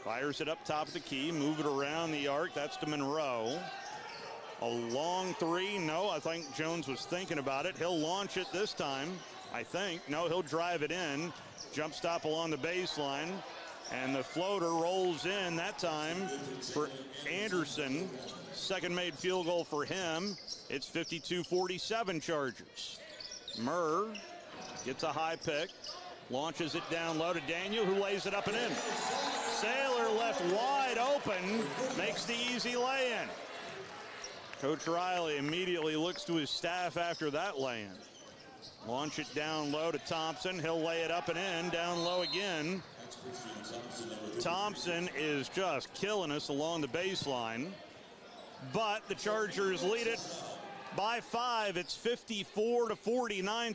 fires it up top of the key, move it around the arc. That's to Monroe. A long three. No, I think Jones was thinking about it. He'll launch it this time, I think. No, he'll drive it in. Jump stop along the baseline. And the floater rolls in that time for Anderson. Second made field goal for him. It's 52-47 Chargers. Murr gets a high pick. Launches it down low to Daniel, who lays it up and in. Sailor left wide open, makes the easy lay-in. Coach Riley immediately looks to his staff after that lay-in. Launch it down low to Thompson. He'll lay it up and in, down low again. Thompson is just killing us along the baseline. But the Chargers lead it by 5. It's 54-49.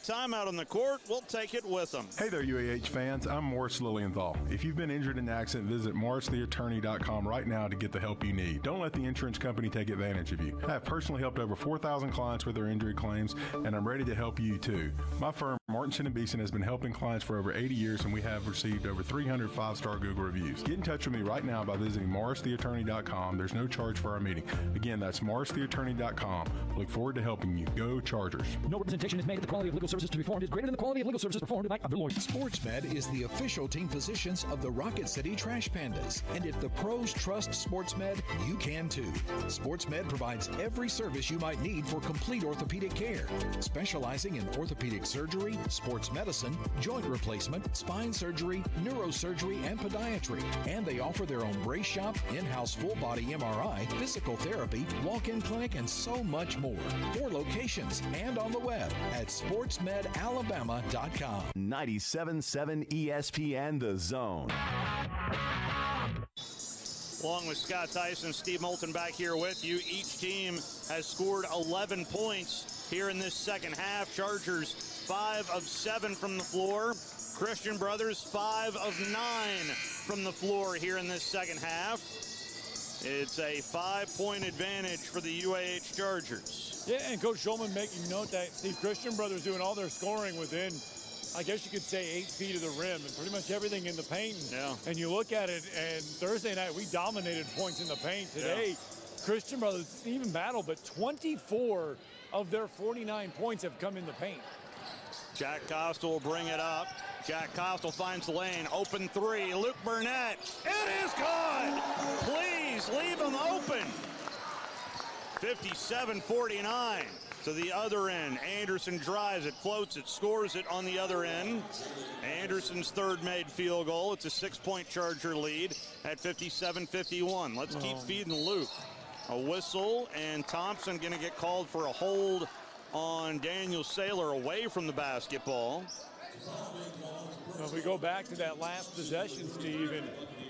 Timeout on the court. We'll take it with them. Hey there, UAH fans. I'm Morris Lilienthal. If you've been injured in an accident, visit morristheattorney.com right now to get the help you need. Don't let the insurance company take advantage of you. I have personally helped over 4,000 clients with their injury claims, and I'm ready to help you too. My firm, Martinson & Beeson, has been helping clients for over 80 years, and we have received over 300 5-star Google reviews. Get in touch with me right now by visiting morristheattorney.com. There's no charge for our meeting. Again, that's morristheattorney.com. Look forward to helping you. Go Chargers. No representation is made that the quality of legal services to be performed is greater than the quality of legal services performed by other lawyers. SportsMed is the official team physicians of the Rocket City Trash Pandas. And if the pros trust SportsMed, you can too. SportsMed provides every service you might need for complete orthopedic care, specializing in orthopedic surgery, sports medicine, joint replacement, spine surgery, neurosurgery, and podiatry. And they offer their own brace shop, in-house full-body MRI, physical therapy, walk-in clinic, and so much more. 4 locations and on the web at sportsmedalabama.com. 97.7 ESPN The Zone. Along with Scott Tyson, Steve Moulton back here with you. Each team has scored 11 points here in this second half. Chargers 5 of 7 from the floor. Christian Brothers 5 of 9 from the floor here in this second half. It's a 5-point advantage for the UAH Chargers. Yeah, and Coach Schulman making note that Steve Christian Brothers doing all their scoring within, I guess you could say, 8 feet of the rim and pretty much everything in the paint. Yeah. And you look at it, and Thursday night we dominated points in the paint. Today, Christian Brothers didn't even battle, but 24 of their 49 points have come in the paint. Jack Costa will bring it up. Jack Costa finds the lane. Open three. Luke Burnett. It is good. Please leave him open. 57-49 to the other end. Anderson drives it, floats it, scores it on the other end. Anderson's third made field goal. It's a 6-point Charger lead at 57-51. Let's keep feeding Luke. A whistle, and Thompson going to get called for a hold on Daniel Sailor away from the basketball. Well, we go back to that last possession, Steve,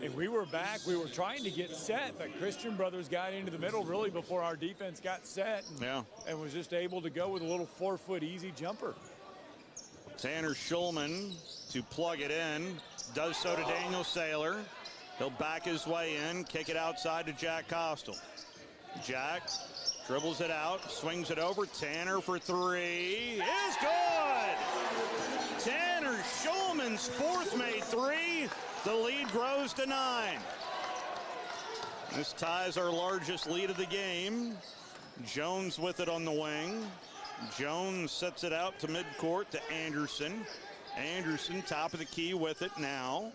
and we were back. We were trying to get set, but Christian Brothers got into the middle really before our defense got set and was just able to go with a little 4-foot easy jumper. Tanner Schulman to plug it in. Does so to Daniel Sailor. He'll back his way in, kick it outside to Jack Costal. Jack dribbles it out, swings it over. Tanner for three is good. Tanner Schulman's fourth made three. The lead grows to 9. This ties our largest lead of the game. Jones with it on the wing. Jones sets it out to midcourt to Anderson. Anderson top of the key with it now.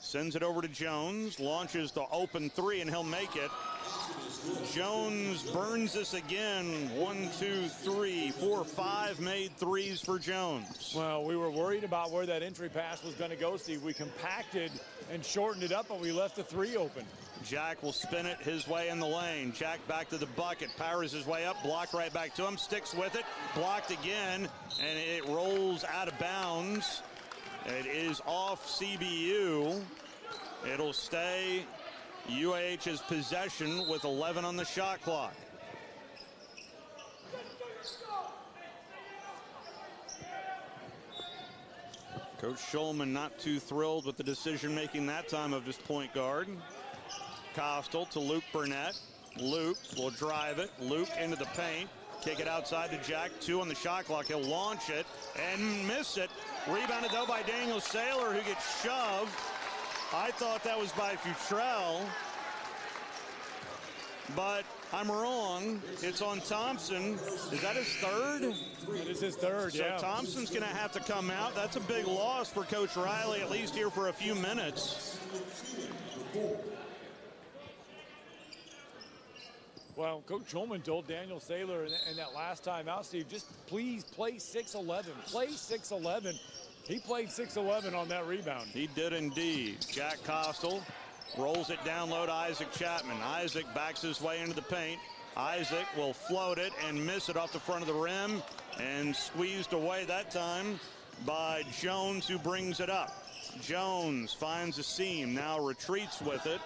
Sends it over to Jones. Launches the open three, and he'll make it. Jones burns this again. 1, 2, 3, 4, 5 made threes for Jones. Well, we were worried about where that entry pass was going to go, Steve. We compacted and shortened it up, but we left the three open. Jack will spin it his way in the lane. Jack back to the bucket, powers his way up, blocked right back to him, sticks with it, blocked again, and it rolls out of bounds. It is off CBU. It'll stay UAH's possession with 11 on the shot clock. Coach Schulman not too thrilled with the decision making that time of his point guard. Costal to Luke Burnett. Luke will drive it. Luke into the paint. Kick it outside to Jack. 2 on the shot clock. He'll launch it and miss it. Rebounded though by Daniel Saylor, who gets shoved. I thought that was by Futrell, but I'm wrong. It's on Thompson. Is that his third? That is his third, so yeah. Thompson's going to have to come out. That's a big loss for Coach Riley, at least here for a few minutes. Well, Coach Holman told Daniel Saylor in that last time out, Steve, just please play 6'11". Play 6'11". He played 6'11" on that rebound. He did indeed. Jack Costal rolls it down low to Isaac Chapman. Isaac backs his way into the paint. Isaac will float it and miss it off the front of the rim, and squeezed away that time by Jones, who brings it up. Jones finds a seam, now retreats with it.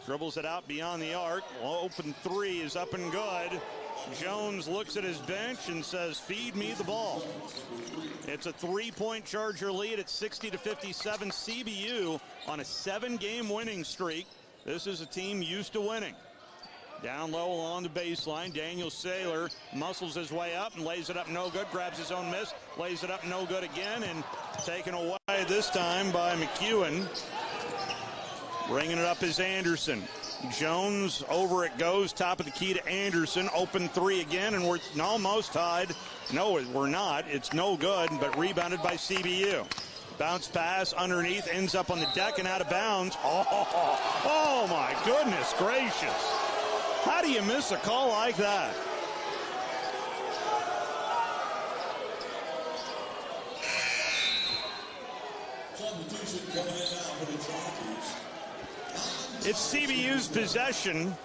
Dribbles it out beyond the arc. Open 3 is up and good. Jones looks at his bench and says, feed me the ball. It's a 3-point Charger lead at 60-57. CBU on a 7-game winning streak. This is a team used to winning. Down low along the baseline, Daniel Saylor muscles his way up and lays it up no good, grabs his own miss, lays it up no good again, and taken away this time by McEwen. Bringing it up is Anderson. Jones, over it goes, top of the key to Anderson. Open 3 again, and we're almost tied. No, we're not. It's no good, but rebounded by CBU. Bounce pass underneath, ends up on the deck and out of bounds. Oh my goodness gracious. How do you miss a call like that? It's CBU's possession.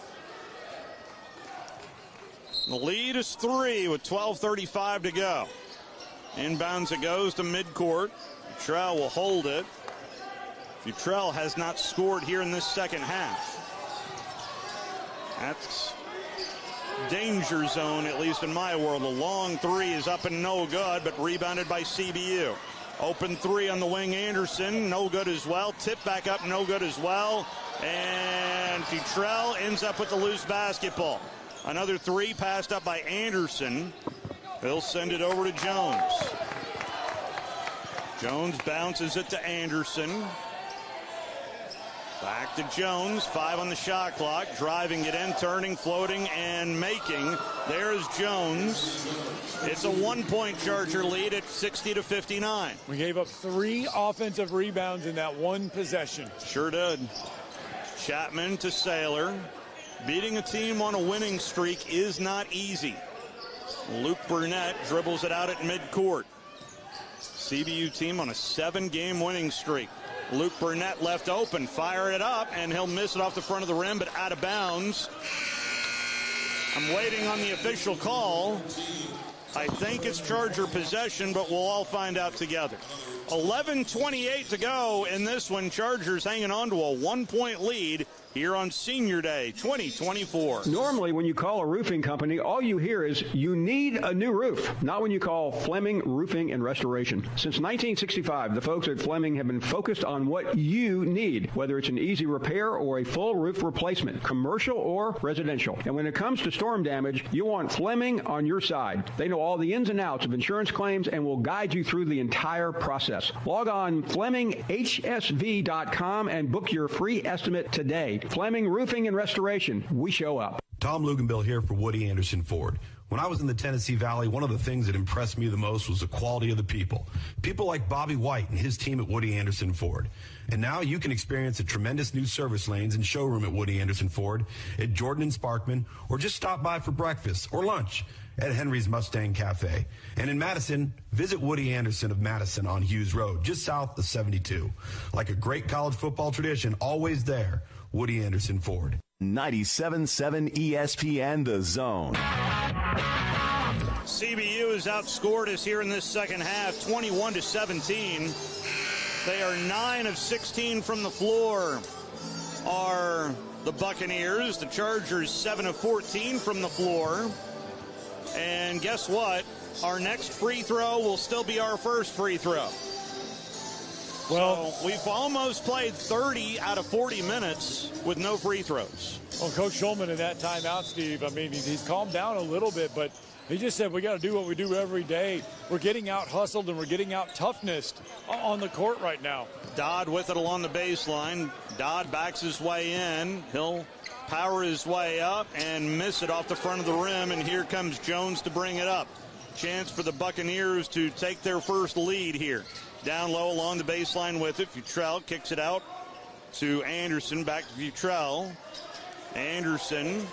The lead is 3 with 12:35 to go. Inbounds it goes to midcourt. Futrell will hold it. Futrell has not scored here in this second half. That's danger zone, at least in my world. A long 3 is up and no good, but rebounded by CBU. Open 3 on the wing, Anderson, no good as well. Tip back up, no good as well. And Futrell ends up with the loose basketball. Another 3 passed up by Anderson. He'll send it over to Jones. Jones bounces it to Anderson. Back to Jones, 5 on the shot clock, driving it in, turning, floating, and making. There's Jones. It's a 1-point Charger lead at 60-59. We gave up 3 offensive rebounds in that one possession. Sure did. Chapman to Saylor. Beating a team on a winning streak is not easy. Luke Burnett dribbles it out at midcourt. CBU team on a 7-game winning streak. Luke Burnett left open, fire it up, and he'll miss it off the front of the rim, but out of bounds. I'm waiting on the official call. I think it's Charger possession, but we'll all find out together. 11:28 to go in this one. Chargers hanging on to a 1-point lead here on Senior Day 2024. Normally, when you call a roofing company, all you hear is, you need a new roof. Not when you call Fleming Roofing and Restoration. Since 1965, the folks at Fleming have been focused on what you need, whether it's an easy repair or a full roof replacement, commercial or residential. And when it comes to storm damage, you want Fleming on your side. They know all the ins and outs of insurance claims and will guide you through the entire process. Log on FlemingHSV.com and book your free estimate today. Fleming Roofing and Restoration. We show up. Tom Luganbill here for Woody Anderson Ford. When I was in the Tennessee Valley, one of the things that impressed me the most was the quality of the people. People like Bobby White and his team at Woody Anderson Ford. And now you can experience the tremendous new service lanes and showroom at Woody Anderson Ford, at Jordan and Sparkman, or just stop by for breakfast or lunch at Henry's Mustang Cafe. And in Madison, visit Woody Anderson of Madison on Hughes Road, just south of 72. Like a great college football tradition, always there, Woody Anderson Ford. 97.7 ESPN The Zone. CBU has outscored us here in this second half, 21-17. They are 9 of 16 from the floor are the Buccaneers. The Chargers 7 of 14 from the floor. And guess what? Our next free throw will still be our first free throw. Well, so we've almost played 30 out of 40 minutes with no free throws. Well, Coach Schulman in that timeout, Steve, I mean, he's calmed down a little bit, but he just said we got to do what we do every day. We're getting out hustled and we're getting out toughness on the court right now. Dodd with it along the baseline. Dodd backs his way in. He'll power his way up and miss it off the front of the rim, and here comes Jones to bring it up. Chance for the Buccaneers to take their first lead here. Down low along the baseline with it. Futrell kicks it out to Anderson. Back to Futrell. Anderson,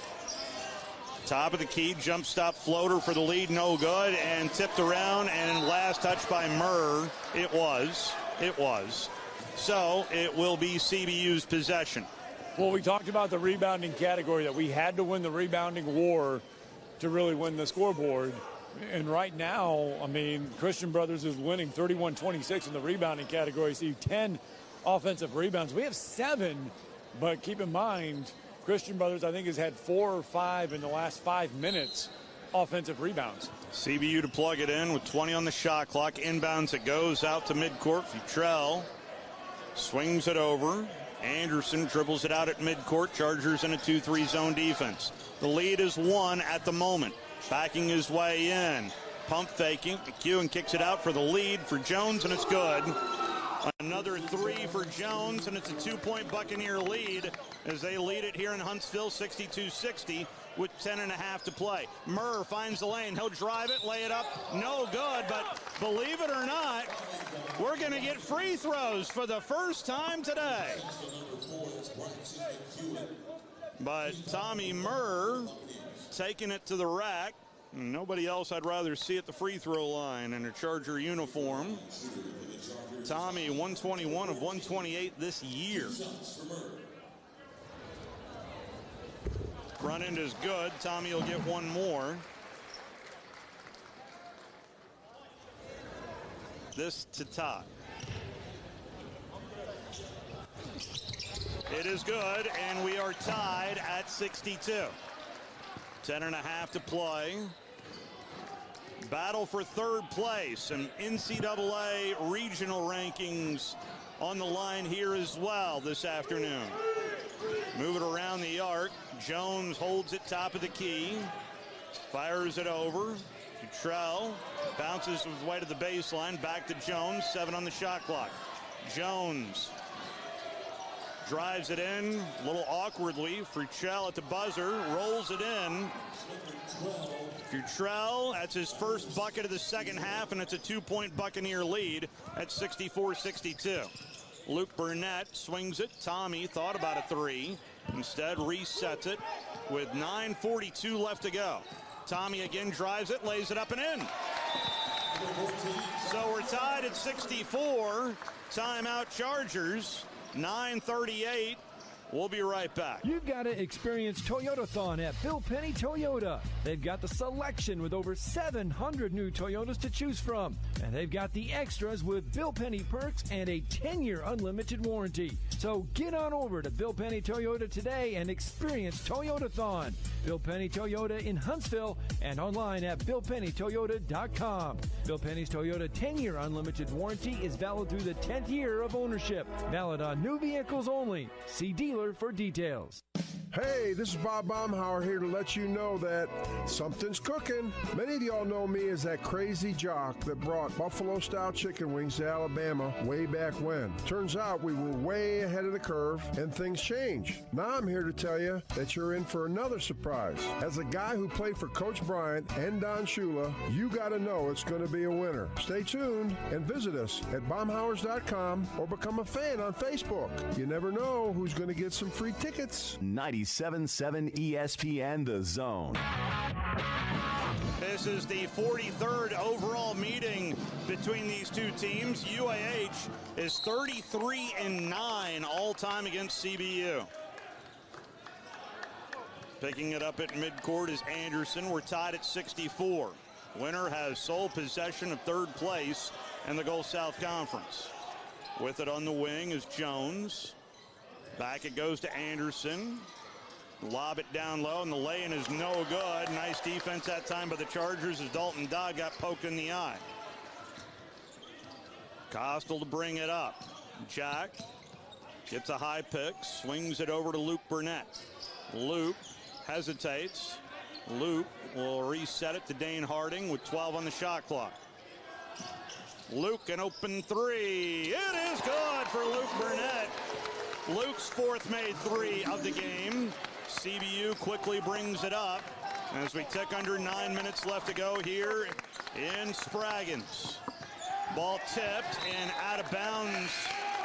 top of the key, jump stop floater for the lead, no good, and tipped around, and last touch by Murr. It was. So it will be CBU's possession. Well, we talked about the rebounding category, that we had to win the rebounding war to really win the scoreboard. And right now, I mean, Christian Brothers is winning 31-26 in the rebounding category. See, 10 offensive rebounds. We have 7, but keep in mind, Christian Brothers, I think, has had 4 or 5 in the last 5 minutes offensive rebounds. CBU to plug it in with 20 on the shot clock. Inbounds, it goes out to midcourt. Futrell swings it over. Anderson dribbles it out at midcourt. Chargers in a 2-3 zone defense. The lead is 1 at the moment. Backing his way in. Pump faking. McEwen kicks it out for the lead for Jones, and it's good. Another 3 for Jones, and it's a 2-point Buccaneer lead as they lead it here in Huntsville, 62-60, with 10.5 to play. Murr finds the lane. He'll drive it, lay it up. No good, but believe it or not, we're going to get free throws for the first time today. But Tommy Murr taking it to the rack. Nobody else I'd rather see at the free throw line in a Charger uniform. Tommy, 121 of 128 this year. Front end is good. Tommy will get one more. This to Todd. It is good, and we are tied at 62. 10.5 to play. Battle for third place and NCAA regional rankings on the line here as well this afternoon. Move it around the arc. Jones holds it top of the key. Fires it over. Futrell bounces his way to the baseline. Back to Jones. 7 on the shot clock. Jones drives it in a little awkwardly. Futrell at the buzzer. Rolls it in. Futrell, that's his first bucket of the second half, and it's a 2-point Buccaneer lead at 64-62. Luke Burnett swings it. Tommy thought about a 3. Instead, resets it with 9:42 left to go. Tommy again drives it, lays it up and in. So we're tied at 64. Timeout Chargers. 9:38. We'll be right back. You've got to experience Toyotathon at Bill Penny Toyota. They've got the selection with over 700 new Toyotas to choose from. And they've got the extras with Bill Penny perks and a 10-year unlimited warranty. So get on over to Bill Penny Toyota today and experience Toyotathon. Bill Penny Toyota in Huntsville and online at BillPennyToyota.com. Bill Penny's Toyota 10-year unlimited warranty is valid through the 10th year of ownership. Valid on new vehicles only. See dealer for details. Hey, this is Bob Baumhauer here to let you know that something's cooking. Many of y'all know me as that crazy jock that brought Buffalo-style chicken wings to Alabama way back when. Turns out we were way ahead of the curve and things changed. Now I'm here to tell you that you're in for another surprise. As a guy who played for Coach Bryant and Don Shula, you got to know it's going to be a winner. Stay tuned and visit us at Baumhauers.com or become a fan on Facebook. You never know who's going to get some free tickets. 97.7 ESPN The Zone. This is the 43rd overall meeting between these two teams. UAH is 33-9 all-time against CBU. Picking it up at midcourt is Anderson. We're tied at 64. Winner has sole possession of third place in the Gulf South Conference. With it on the wing is Jones. Back it goes to Anderson. Lob it down low, and the lay-in is no good. Nice defense that time by the Chargers as Dalton Dodd got poked in the eye. Coastal to bring it up. Jack gets a high pick, swings it over to Luke Burnett. Luke hesitates. Luke will reset it to Dane Harding with 12 on the shot clock. Luke, an open three. It is good for Luke Burnett. Luke's fourth made three of the game. CBU quickly brings it up as we tick under 9 minutes left to go here in Spraggins. Ball tipped and out of bounds,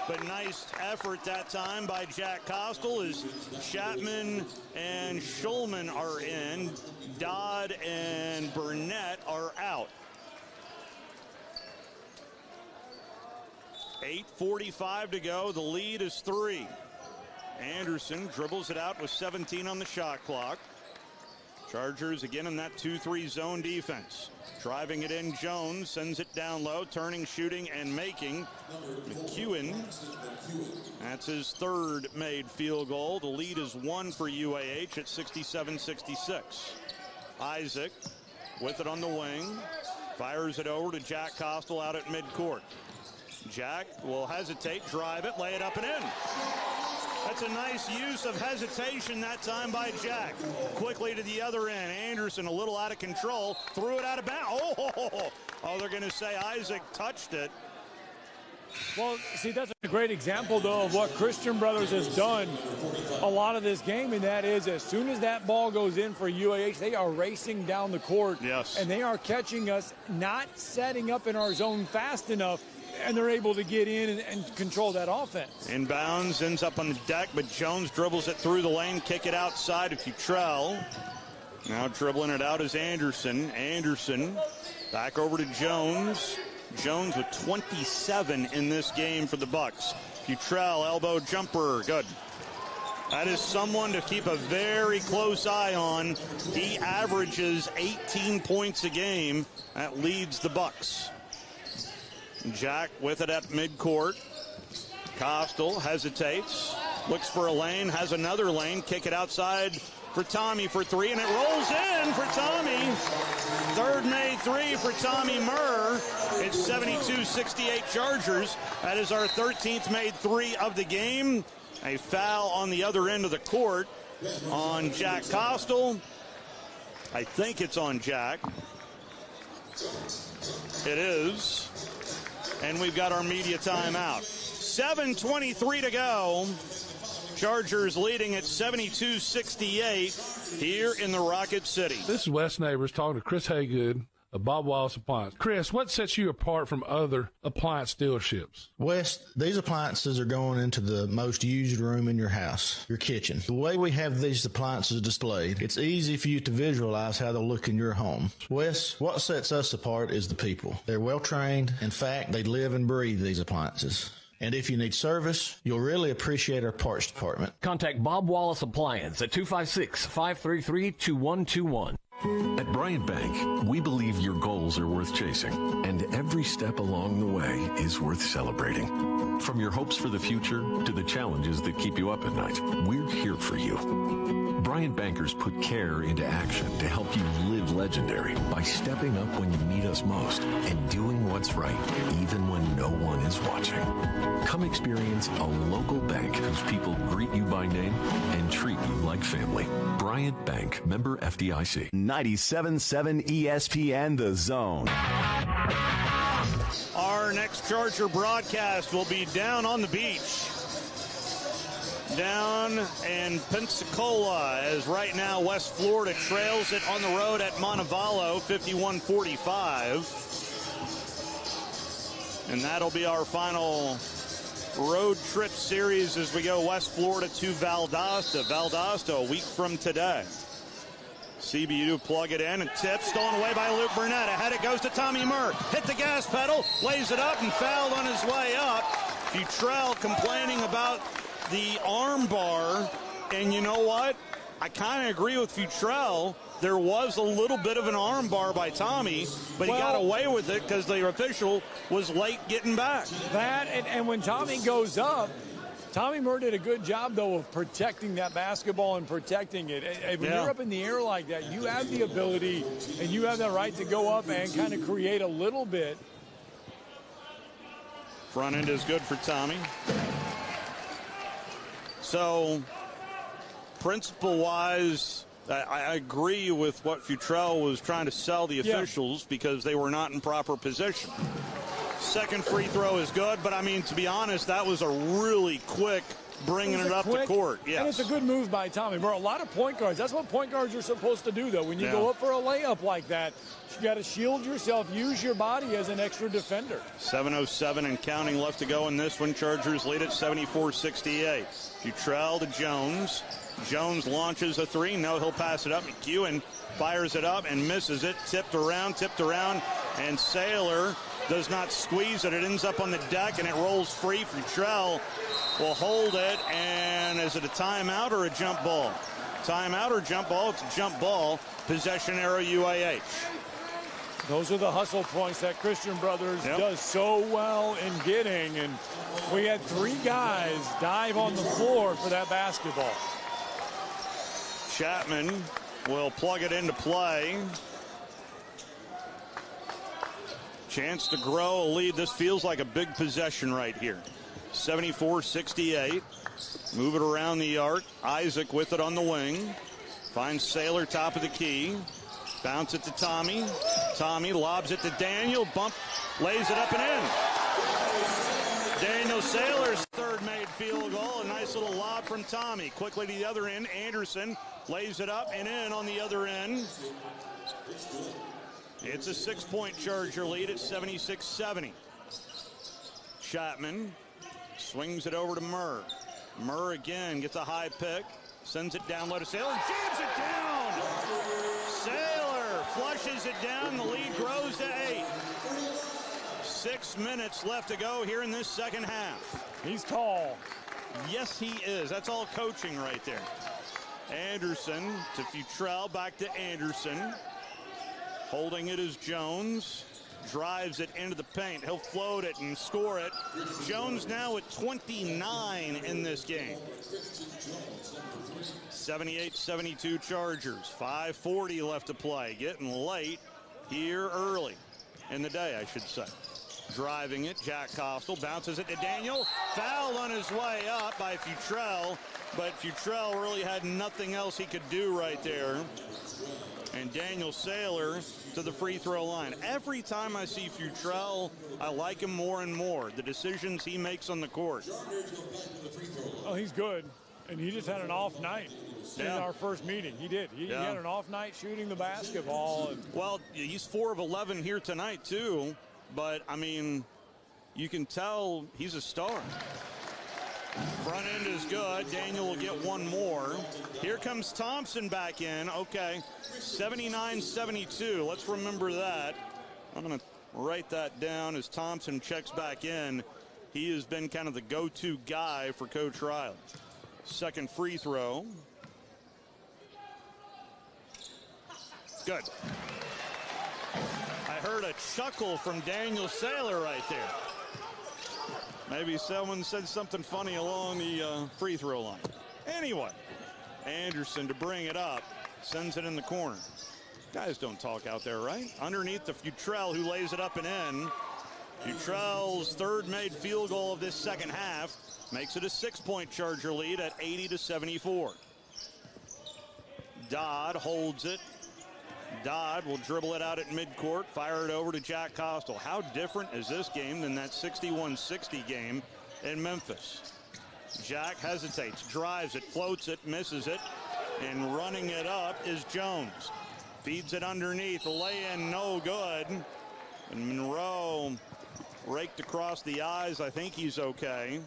but nice effort that time by Jack Coastal as Chapman and Schulman are in. Dodd and Burnett are out. 8:45 to go. The lead is 3. Anderson dribbles it out with 17 on the shot clock. Chargers again in that 2-3 zone defense. Driving it in, Jones sends it down low, turning, shooting, and making. McEwen, that's his third made field goal. The lead is 1 for UAH at 67-66. Isaac with it on the wing. Fires it over to Jack Coastal out at midcourt. Jack will hesitate, drive it, lay it up and in. That's a nice use of hesitation that time by Jack. Quickly to the other end. Anderson a little out of control. Threw it out of bounds. Oh, they're going to say Isaac touched it. Well, see, that's a great example, though, of what Christian Brothers has done a lot of this game, and that is as soon as that ball goes in for UAH, they are racing down the court. Yes. And they are catching us, not setting up in our zone fast enough, and they're able to get in and control that offense. Inbounds, ends up on the deck, but Jones dribbles it through the lane, kick it outside to Futrell. Now dribbling it out is Anderson. Anderson back over to Jones. Jones with 27 in this game for the Bucks. Futrell, elbow jumper, good. That is someone to keep a very close eye on. He averages 18 points a game. That leads the Bucks. Jack with it at midcourt. Coastal hesitates, looks for a lane, has another lane, kick it outside for Tommy for three, and it rolls in for Tommy. Third made three for Tommy Murr. It's 72-68 Chargers. That is our 13th made three of the game. A foul on the other end of the court on Jack Coastal. I think it's on Jack. It is. And we've got our media timeout. 7:23 to go. Chargers leading at 72-68 here in the Rocket City. This is Wes Neighbors talking to Chris Haygood of Bob Wallace Appliance. Chris, what sets you apart from other appliance dealerships? Wes, these appliances are going into the most used room in your house, your kitchen. The way we have these appliances displayed, it's easy for you to visualize how they'll look in your home. Wes, what sets us apart is the people. They're well trained. In fact, they live and breathe these appliances. And if you need service, you'll really appreciate our parts department. Contact Bob Wallace Appliance at 256-533-2121. At Bryant Bank, we believe your goals are worth chasing, and every step along the way is worth celebrating. From your hopes for the future to the challenges that keep you up at night, we're here for you. Bryant bankers put care into action to help you live legendary by stepping up when you need us most and doing what's right even when no one is watching. Come experience a local bank whose people greet you by name and treat you like family. Bryant Bank, member FDIC. 97.7 ESPN The Zone. Our next Charger broadcast will be down on the beach. Down in Pensacola, as right now West Florida trails it on the road at Montevallo, 51-45. And that'll be our final road trip series as we go West Florida to Valdosta. Valdosta a week from today. CBU to plug it in and tip, stolen away by Luke Burnett. Ahead it goes to Tommy Murr. Hit the gas pedal, lays it up and fouled on his way up. Futrell complaining about the arm bar, and you know what? I kind of agree with Futrell. There was a little bit of an arm bar by Tommy, but he got away with it because the official was late getting back. That, and when Tommy goes up, Tommy Murr did a good job, though, of protecting that basketball and protecting it. When you're up in the air like that, you have the ability and you have the right to go up and kind of create a little bit. Front end is good for Tommy. So, principle-wise, I agree with what Futrell was trying to sell the officials because they were not in proper position. Second free throw is good, but, I mean, to be honest, that was a really quick bringing it up to court. Yes. And it's a good move by Tommy Murr. A lot of point guards. That's what point guards are supposed to do, though. When you go up for a layup like that, you got to shield yourself, use your body as an extra defender. 7:07 and counting left to go in this one. Chargers lead at 74-68. Futrell to Jones. Jones launches a three. No, he'll pass it up. McEwen fires it up and misses it. Tipped around, and Saylor does not squeeze it. It ends up on the deck, and it rolls free. Futrell will hold it, and is it a timeout or a jump ball? Timeout or jump ball? It's a jump ball. Possession arrow UAH. Those are the hustle points that Christian Brothers does so well in getting, and we had three guys dive on the floor for that basketball. Chapman will plug it into play. Chance to grow a lead. This feels like a big possession right here. 74-68. Move it around the arc. Isaac with it on the wing. Finds Saylor top of the key. Bounce it to Tommy. Tommy lobs it to Daniel. Bump, lays it up and in. Daniel Saylor's third made field goal. A nice little lob from Tommy. Quickly to the other end. Anderson lays it up and in on the other end. It's a 6-point Charger lead at 76-70. Chapman swings it over to Murr. Murr again gets a high pick. Sends it down low to Saylor. Jams it down. Saylor flushes it down. The lead grows to 8. 6 minutes left to go here in this second half. He's tall. Yes, he is. That's all coaching right there. Anderson to Futrell. Back to Anderson. Holding it is Jones. Drives it into the paint. He'll float it and score it. Jones now at 29 in this game. 78-72 Chargers. 5:40 left to play. Getting late here early in the day, I should say. Driving it, Jack Costle bounces it to Daniel. Fouled on his way up by Futrell, but Futrell really had nothing else he could do right there. And Daniel Saylor to the free throw line. Every time I see Futrell, I like him more and more. The decisions he makes on the court. Oh, he's good. And he just had an off night in our first meeting. He did. He had an off night shooting the basketball. Well, he's 4 of 11 here tonight, too. But, I mean, you can tell he's a star. Front end is good. Daniel will get one more. Here comes Thompson back in. Okay, 79-72. Let's remember that. I'm going to write that down as Thompson checks back in. He has been kind of the go-to guy for Coach Riley. Second free throw. Good. I heard a chuckle from Daniel Saylor right there. Maybe someone said something funny along the free throw line. Anyway, Anderson to bring it up. Sends it in the corner. Guys don't talk out there, right? Underneath the Futrell, who lays it up and in. Futrell's third made field goal of this second half makes it a 6-point Charger lead at 80-74. Dodd holds it. Dodd will dribble it out at midcourt, fire it over to Jack Costle. How different is this game than that 61-60 game in Memphis? Jack hesitates, drives it, floats it, misses it, and running it up is Jones. Feeds it underneath, the lay-in no good. And Monroe raked across the eyes. I think he's okay.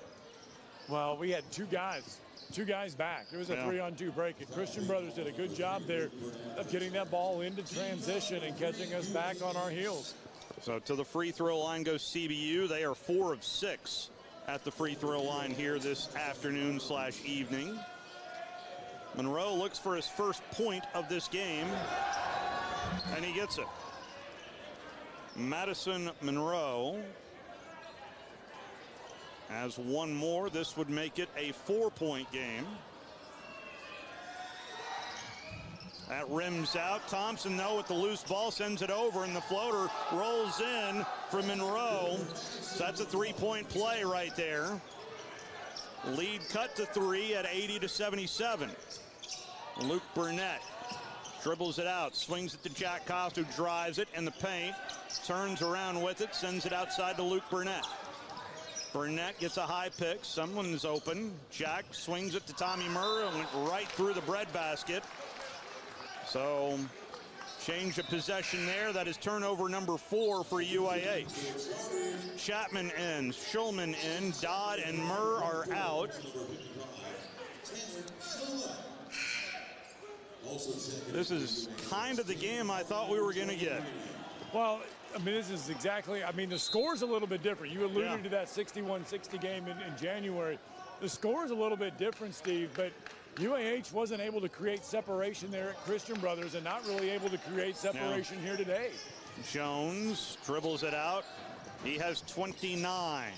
Well, we had two guys back. It was a 3-on-2 break, and Christian Brothers did a good job there of getting that ball into transition and catching us back on our heels. So to the free throw line goes CBU. They are 4 of 6 at the free throw line here this afternoon/evening. Monroe looks for his first point of this game, and he gets it. Madison Monroe has one more. This would make it a 4-point game. That rims out. Thompson, though, with the loose ball, sends it over, and the floater rolls in for Monroe. So that's a 3-point play right there. Lead cut to 3 at 80-77. Luke Burnett dribbles it out, swings it to Jack Costa, who drives it in the paint, turns around with it, sends it outside to Luke Burnett. Burnett gets a high pick. Someone's open. Jack swings it to Tommy Murr and went right through the breadbasket. So, change of possession there. That is turnover number 4 for UAH. Chapman in, Schulman in, Dodd and Murr are out. This is kind of the game I thought we were going to get. Well, I mean, this is exactly, I mean, the score's a little bit different. You alluded to that 61-60 game in January. The score's a little bit different, Steve, but UAH wasn't able to create separation there at Christian Brothers and not really able to create separation here today. Jones dribbles it out. He has 29.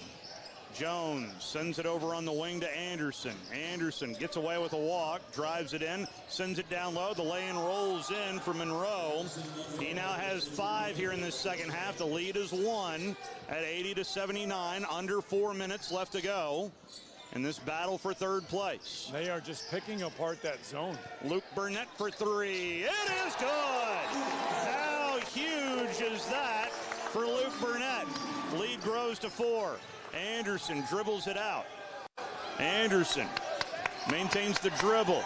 Jones sends it over on the wing to Anderson. Anderson gets away with a walk, drives it in, sends it down low. The lay-in rolls in for Monroe. He now has 5 here in this second half. The lead is 1 at 80-79. Under 4 minutes left to go in this battle for third place. They are just picking apart that zone. Luke Burnett for 3. It is good! How huge is that for Luke Burnett? Lead grows to 4. Anderson dribbles it out. Anderson maintains the dribble.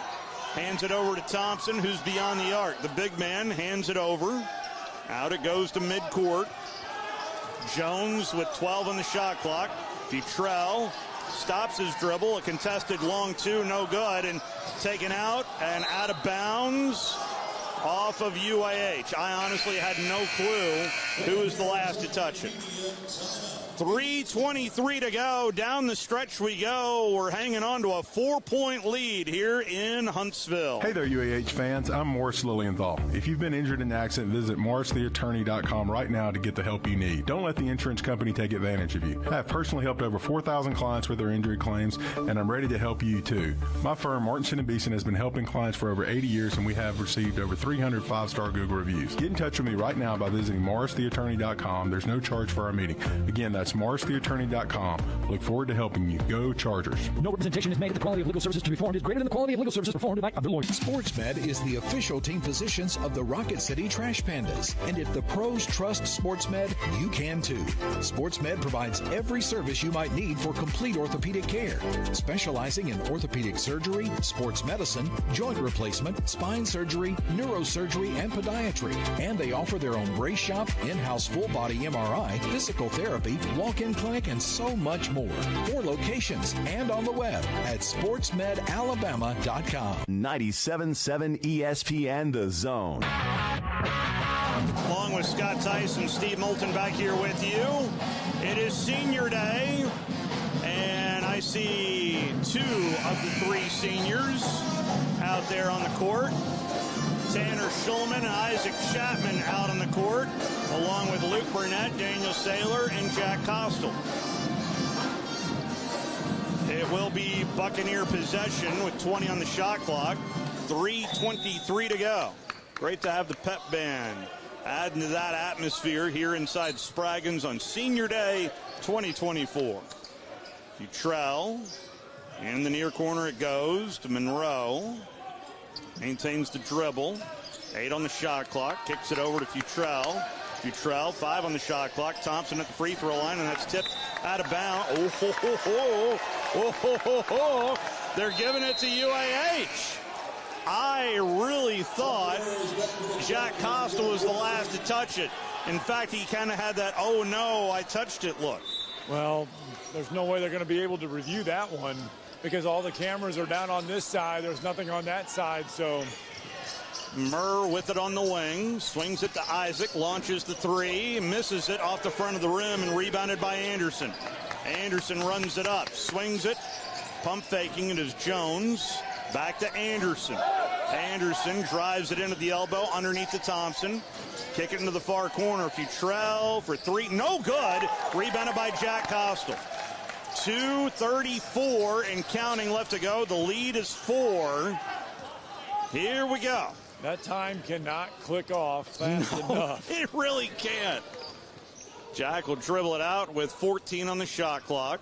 Hands it over to Thompson, who's beyond the arc. The big man hands it over. Out it goes to midcourt. Jones with 12 on the shot clock. Futrell stops his dribble. A contested long 2, no good. And taken out and out of bounds off of UAH. I honestly had no clue who was the last to touch it. 3:23 to go. Down the stretch we go. We're hanging on to a 4-point lead here in Huntsville. Hey there, UAH fans. I'm Morris Lilienthal. If you've been injured in an accident, visit morristheattorney.com right now to get the help you need. Don't let the insurance company take advantage of you. I have personally helped over 4,000 clients with their injury claims, and I'm ready to help you too. My firm, Martinson & Beeson, has been helping clients for over 80 years, and we have received over 300 5-star Google reviews. Get in touch with me right now by visiting morristheattorney.com. There's no charge for our meeting. Again, that's morristheattorney.com. Look forward to helping you. Go Chargers. No representation is made that the quality of legal services to be performed is greater than the quality of legal services performed by other lawyers. SportsMed is the official team physicians of the Rocket City Trash Pandas. And if the pros trust SportsMed, you can too. SportsMed provides every service you might need for complete orthopedic care, specializing in orthopedic surgery, sports medicine, joint replacement, spine surgery, neurosurgery, and podiatry. And they offer their own brace shop, in-house full-body MRI, physical therapy, walk-in clinic, and so much more. 4 locations and on the web at sportsmedalabama.com. 97.7 ESPN The Zone. Along with Scott Tyson, Steve Moulton back here with you. It is senior day, and I see 2 of the 3 seniors out there on the court. Tanner Schulman and Isaac Chapman out on the court, along with Luke Burnett, Daniel Saylor, and Jack Costal. It will be Buccaneer possession with 20 on the shot clock. 3:23 to go. Great to have the pep band adding to that atmosphere here inside Spraggins on Senior Day 2024. Futrell, in the near corner it goes to Monroe. Maintains the dribble. 8 on the shot clock. Kicks it over to Futrell. Futrell, 5 on the shot clock. Thompson at the free throw line, and that's tipped out of bounds. Oh, ho, ho, ho. Oh, ho, ho, ho. They're giving it to UAH. I really thought Jack Costa was the last to touch it. In fact, he kind of had that, oh, no, I touched it look. Well, there's no way they're going to be able to review that one, because all the cameras are down on this side. There's nothing on that side, so. Murr with it on the wing, swings it to Isaac, launches the 3, misses it off the front of the rim, and rebounded by Anderson. Anderson runs it up, swings it, pump faking it is Jones. Back to Anderson. Anderson drives it into the elbow underneath to Thompson. Kick it into the far corner. Futrell for three. No good. Rebounded by Jack Costle. 2:34 and counting left to go. The lead is 4. Here we go. That time cannot click off fast enough. It really can't. Jack will dribble it out with 14 on the shot clock.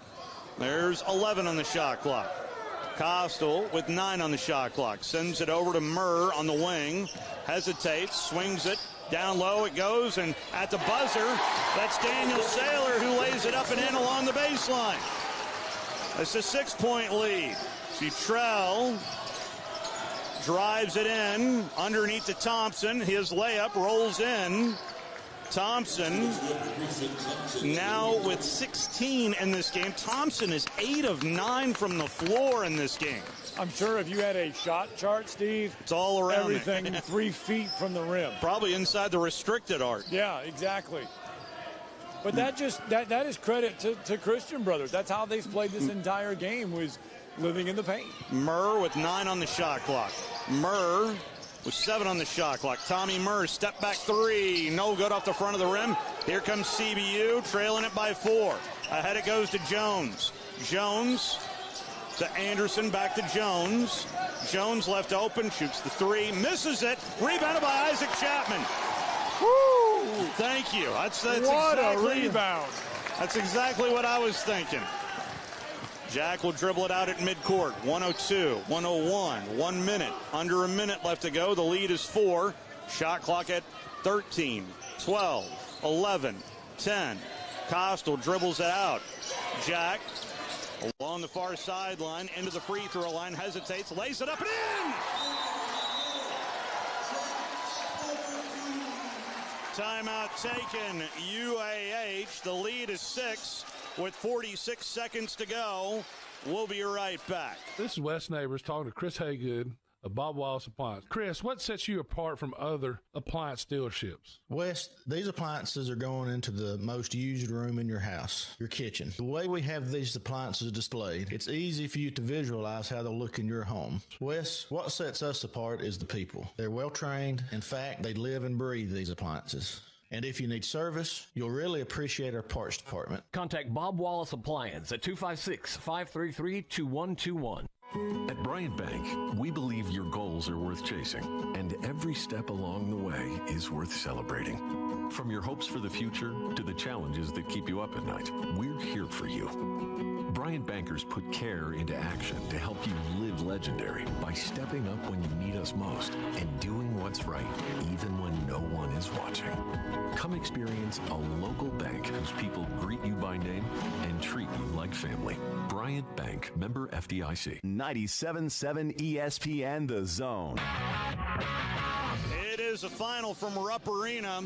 There's 11 on the shot clock. Costle with 9 on the shot clock. Sends it over to Murr on the wing. Hesitates, swings it. Down low it goes, and at the buzzer, that's Daniel Saylor who lays it up and in along the baseline. It's a 6-point lead. Futrell drives it in underneath to Thompson. His layup rolls in. Thompson now with 16 in this game. Thompson is 8 of 9 from the floor in this game. I'm sure if you had a shot chart, Steve, it's all around everything 3 feet from the rim. Probably inside the restricted arc. Yeah, exactly. But that is credit to Christian Brothers. That's how they've played this entire game, was living in the paint. Murr with 9 on the shot clock. Murr with 7 on the shot clock. Tommy Murr, step back 3. No good off the front of the rim. Here comes CBU, trailing it by 4. Ahead it goes to Jones. Jones to Anderson, back to Jones. Jones left open, shoots the 3, misses it. Rebounded by Isaac Chapman. Woo! Thank you. That's what exactly, a rebound. That's exactly what I was thinking. Jack will dribble it out at midcourt. 102, 101, 1 minute. Under a minute left to go. The lead is 4. Shot clock at 13, 12, 11, 10. Costle dribbles it out. Jack along the far sideline into the free throw line. Hesitates, lays it up and in! Timeout taken. UAH. The lead is 6 with 46 seconds to go. We'll be right back. This is Wes Neighbors talking to Chris Haygood of Bob Wallace Appliance. Chris, what sets you apart from other appliance dealerships? Wes, these appliances are going into the most used room in your house, your kitchen. The way we have these appliances displayed, it's easy for you to visualize how they'll look in your home. Wes, what sets us apart is the people. They're well trained. In fact, they live and breathe these appliances. And if you need service, you'll really appreciate our parts department. Contact Bob Wallace Appliance at 256-533-2121. At Bryant Bank, we believe your goals are worth chasing, and every step along the way is worth celebrating. From your hopes for the future to the challenges that keep you up at night, we're here for you. Bryant bankers put care into action to help you live legendary by stepping up when you need us most and doing what's right even when no one is watching. Come experience a local bank whose people greet you by name and treat you like family. Bryant Bank, member FDIC. 97.7 ESPN The Zone. It is a final from Rupp Arena.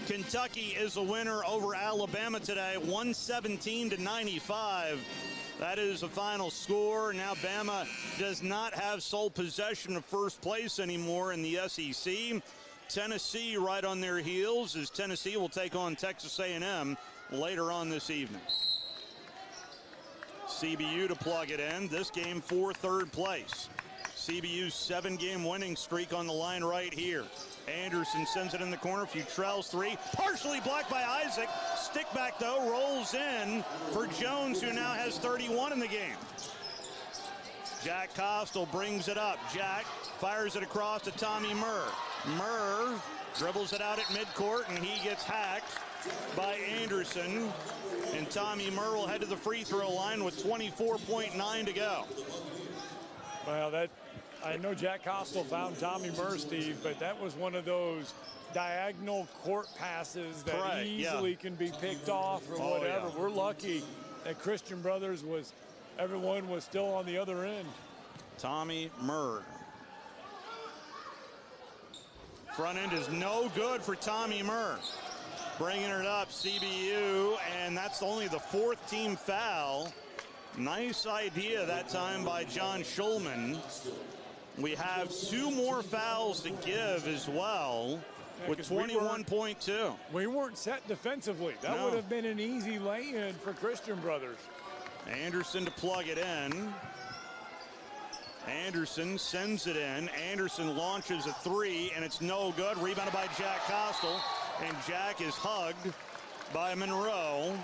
Kentucky is a winner over Alabama today, 117-95. That is the final score. Now Bama does not have sole possession of first place anymore in the SEC. Tennessee right on their heels, as Tennessee will take on Texas A&M later on this evening. CBU to plug it in. This game for third place. CBU's 7-game winning streak on the line right here. Anderson sends it in the corner. Futrell's 3. Partially blocked by Isaac. Stick back, though. Rolls in for Jones, who now has 31 in the game. Jack Costle brings it up. Jack fires it across to Tommy Murr. Murr dribbles it out at midcourt, and he gets hacked by Anderson. And Tommy Murr will head to the free throw line with 24.9 to go. Well, I know Jack Costle found Tommy Murr, Steve, but that was one of those diagonal court passes that easily can be picked off or whatever. Yeah. We're lucky that Christian Brothers everyone was still on the other end. Tommy Murr. Front end is no good for Tommy Murr. Bringing it up, CBU, and that's only the 4th team foul. Nice idea that time by John Schulman. We have 2 more fouls to give as well, with 21.2. We weren't set defensively. That would have been an easy lay-in for Christian Brothers. Anderson to plug it in. Anderson sends it in. Anderson launches a three, and it's no good. Rebounded by Jack Costle, and Jack is hugged by Monroe.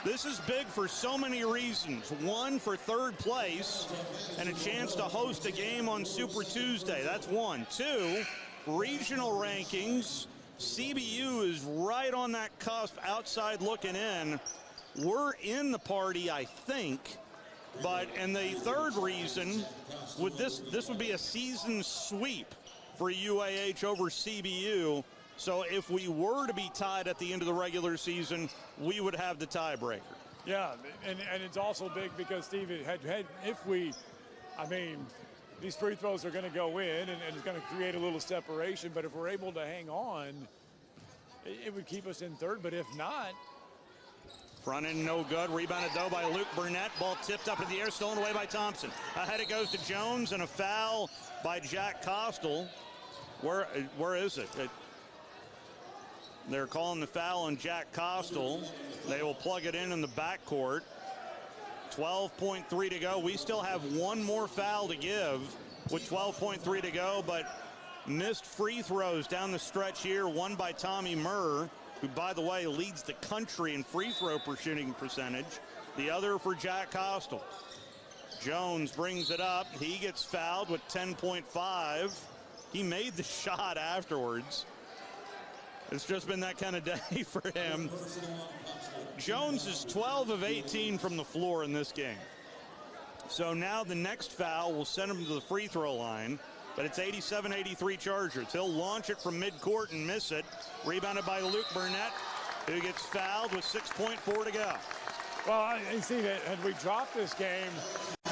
This is big for so many reasons. one, for third place and a chance to host a game on Super Tuesday. That's one. two, regional rankings. CBU is right on that cusp, outside looking in. We're in the party, I think. And the third reason, this would be a season sweep for UAH over CBU. So if we were to be tied at the end of the regular season, we would have the tiebreaker. Yeah, and it's also big because, Steve, these free throws are going to go in, and it's going to create a little separation. But if we're able to hang on, it would keep us in third. But if not, front end no good. Rebounded, though, by Luke Burnett. Ball tipped up in the air, stolen away by Thompson. Ahead it goes to Jones, and a foul by Jack Costle. Where is it? They're calling the foul on Jack Costle. They will plug it in the backcourt. 12.3 to go. We still have one more foul to give with 12.3 to go, but missed free throws down the stretch here. One by Tommy Murr, who, by the way, leads the country in free throw shooting percentage. The other for Jack Costle. Jones brings it up. He gets fouled with 10.5. He made the shot afterwards. It's just been that kind of day for him. Jones is 12 of 18 from the floor in this game. So now the next foul will send him to the free throw line, but it's 87-83 Chargers. He'll launch it from midcourt and miss it. Rebounded by Luke Burnett, who gets fouled with 6.4 to go. Well, you see, had we dropped this game,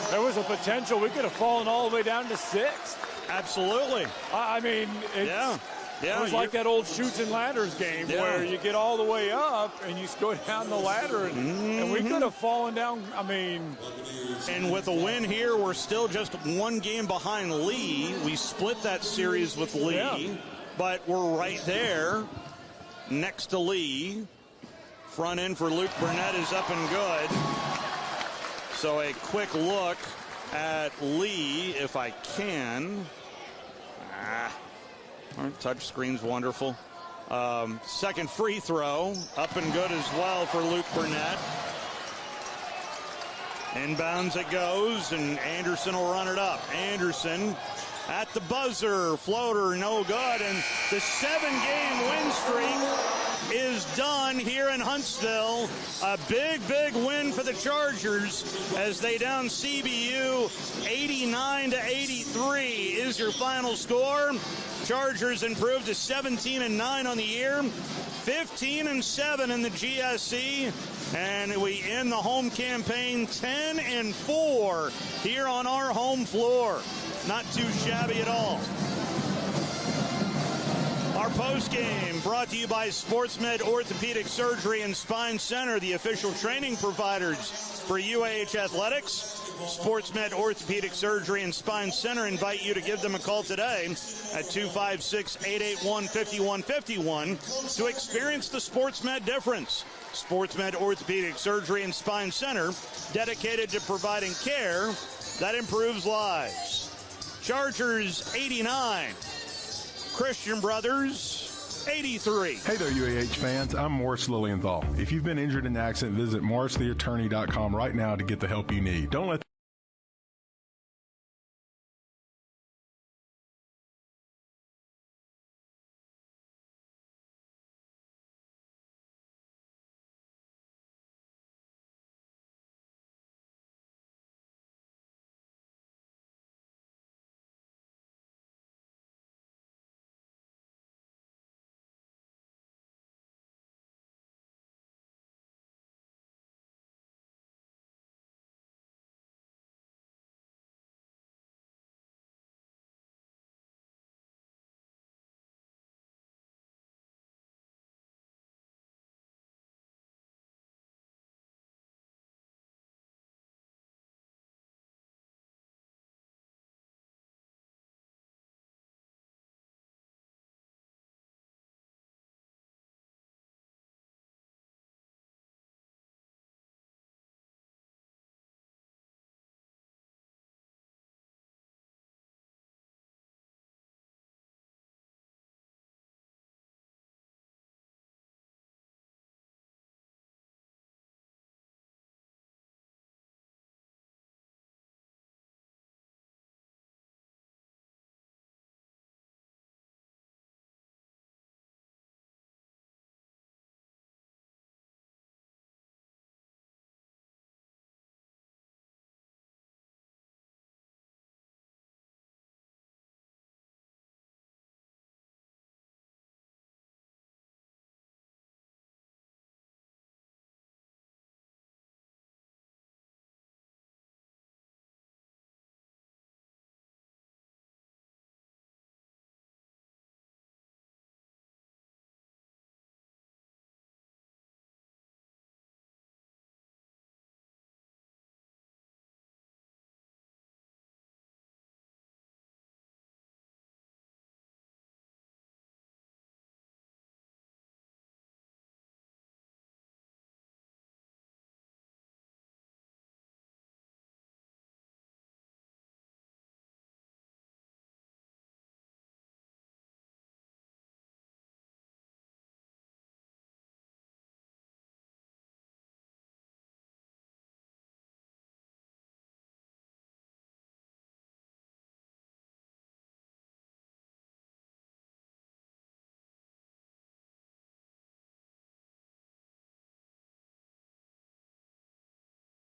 there was a potential we could have fallen all the way down to 6. Absolutely. It was like that old chutes and ladders game where you get all the way up and you go down the ladder, and we could have fallen down. And with a win here, we're still just one game behind Lee. We split that series with Lee, but we're right there next to Lee. Front end for Luke Burnett is up and good. So a quick look at Lee, if I can. Our touch screen's wonderful. Second free throw, up and good as well for Luke Burnett. Inbounds it goes, and Anderson will run it up. Anderson at the buzzer, floater, no good, and the 7-game win streak is done here in Huntsville. A big, big win for the Chargers as they down CBU 89-83 is your final score. Chargers improved to 17-9 on the year, 15-7 in the GSC, and we end the home campaign 10-4 here on our home floor. Not too shabby at all. Our postgame brought to you by SportsMed Orthopedic Surgery and Spine Center, the official training providers for UAH Athletics. SportsMed Orthopedic Surgery and Spine Center invite you to give them a call today at 256-881-5151 to experience the SportsMed difference. SportsMed Orthopedic Surgery and Spine Center, dedicated to providing care that improves lives. Chargers 89, Christian Brothers 83. Hey there, UAH fans. I'm Morris Lilienthal. If you've been injured in an accident, visit morristheattorney.com right now to get the help you need. Don't let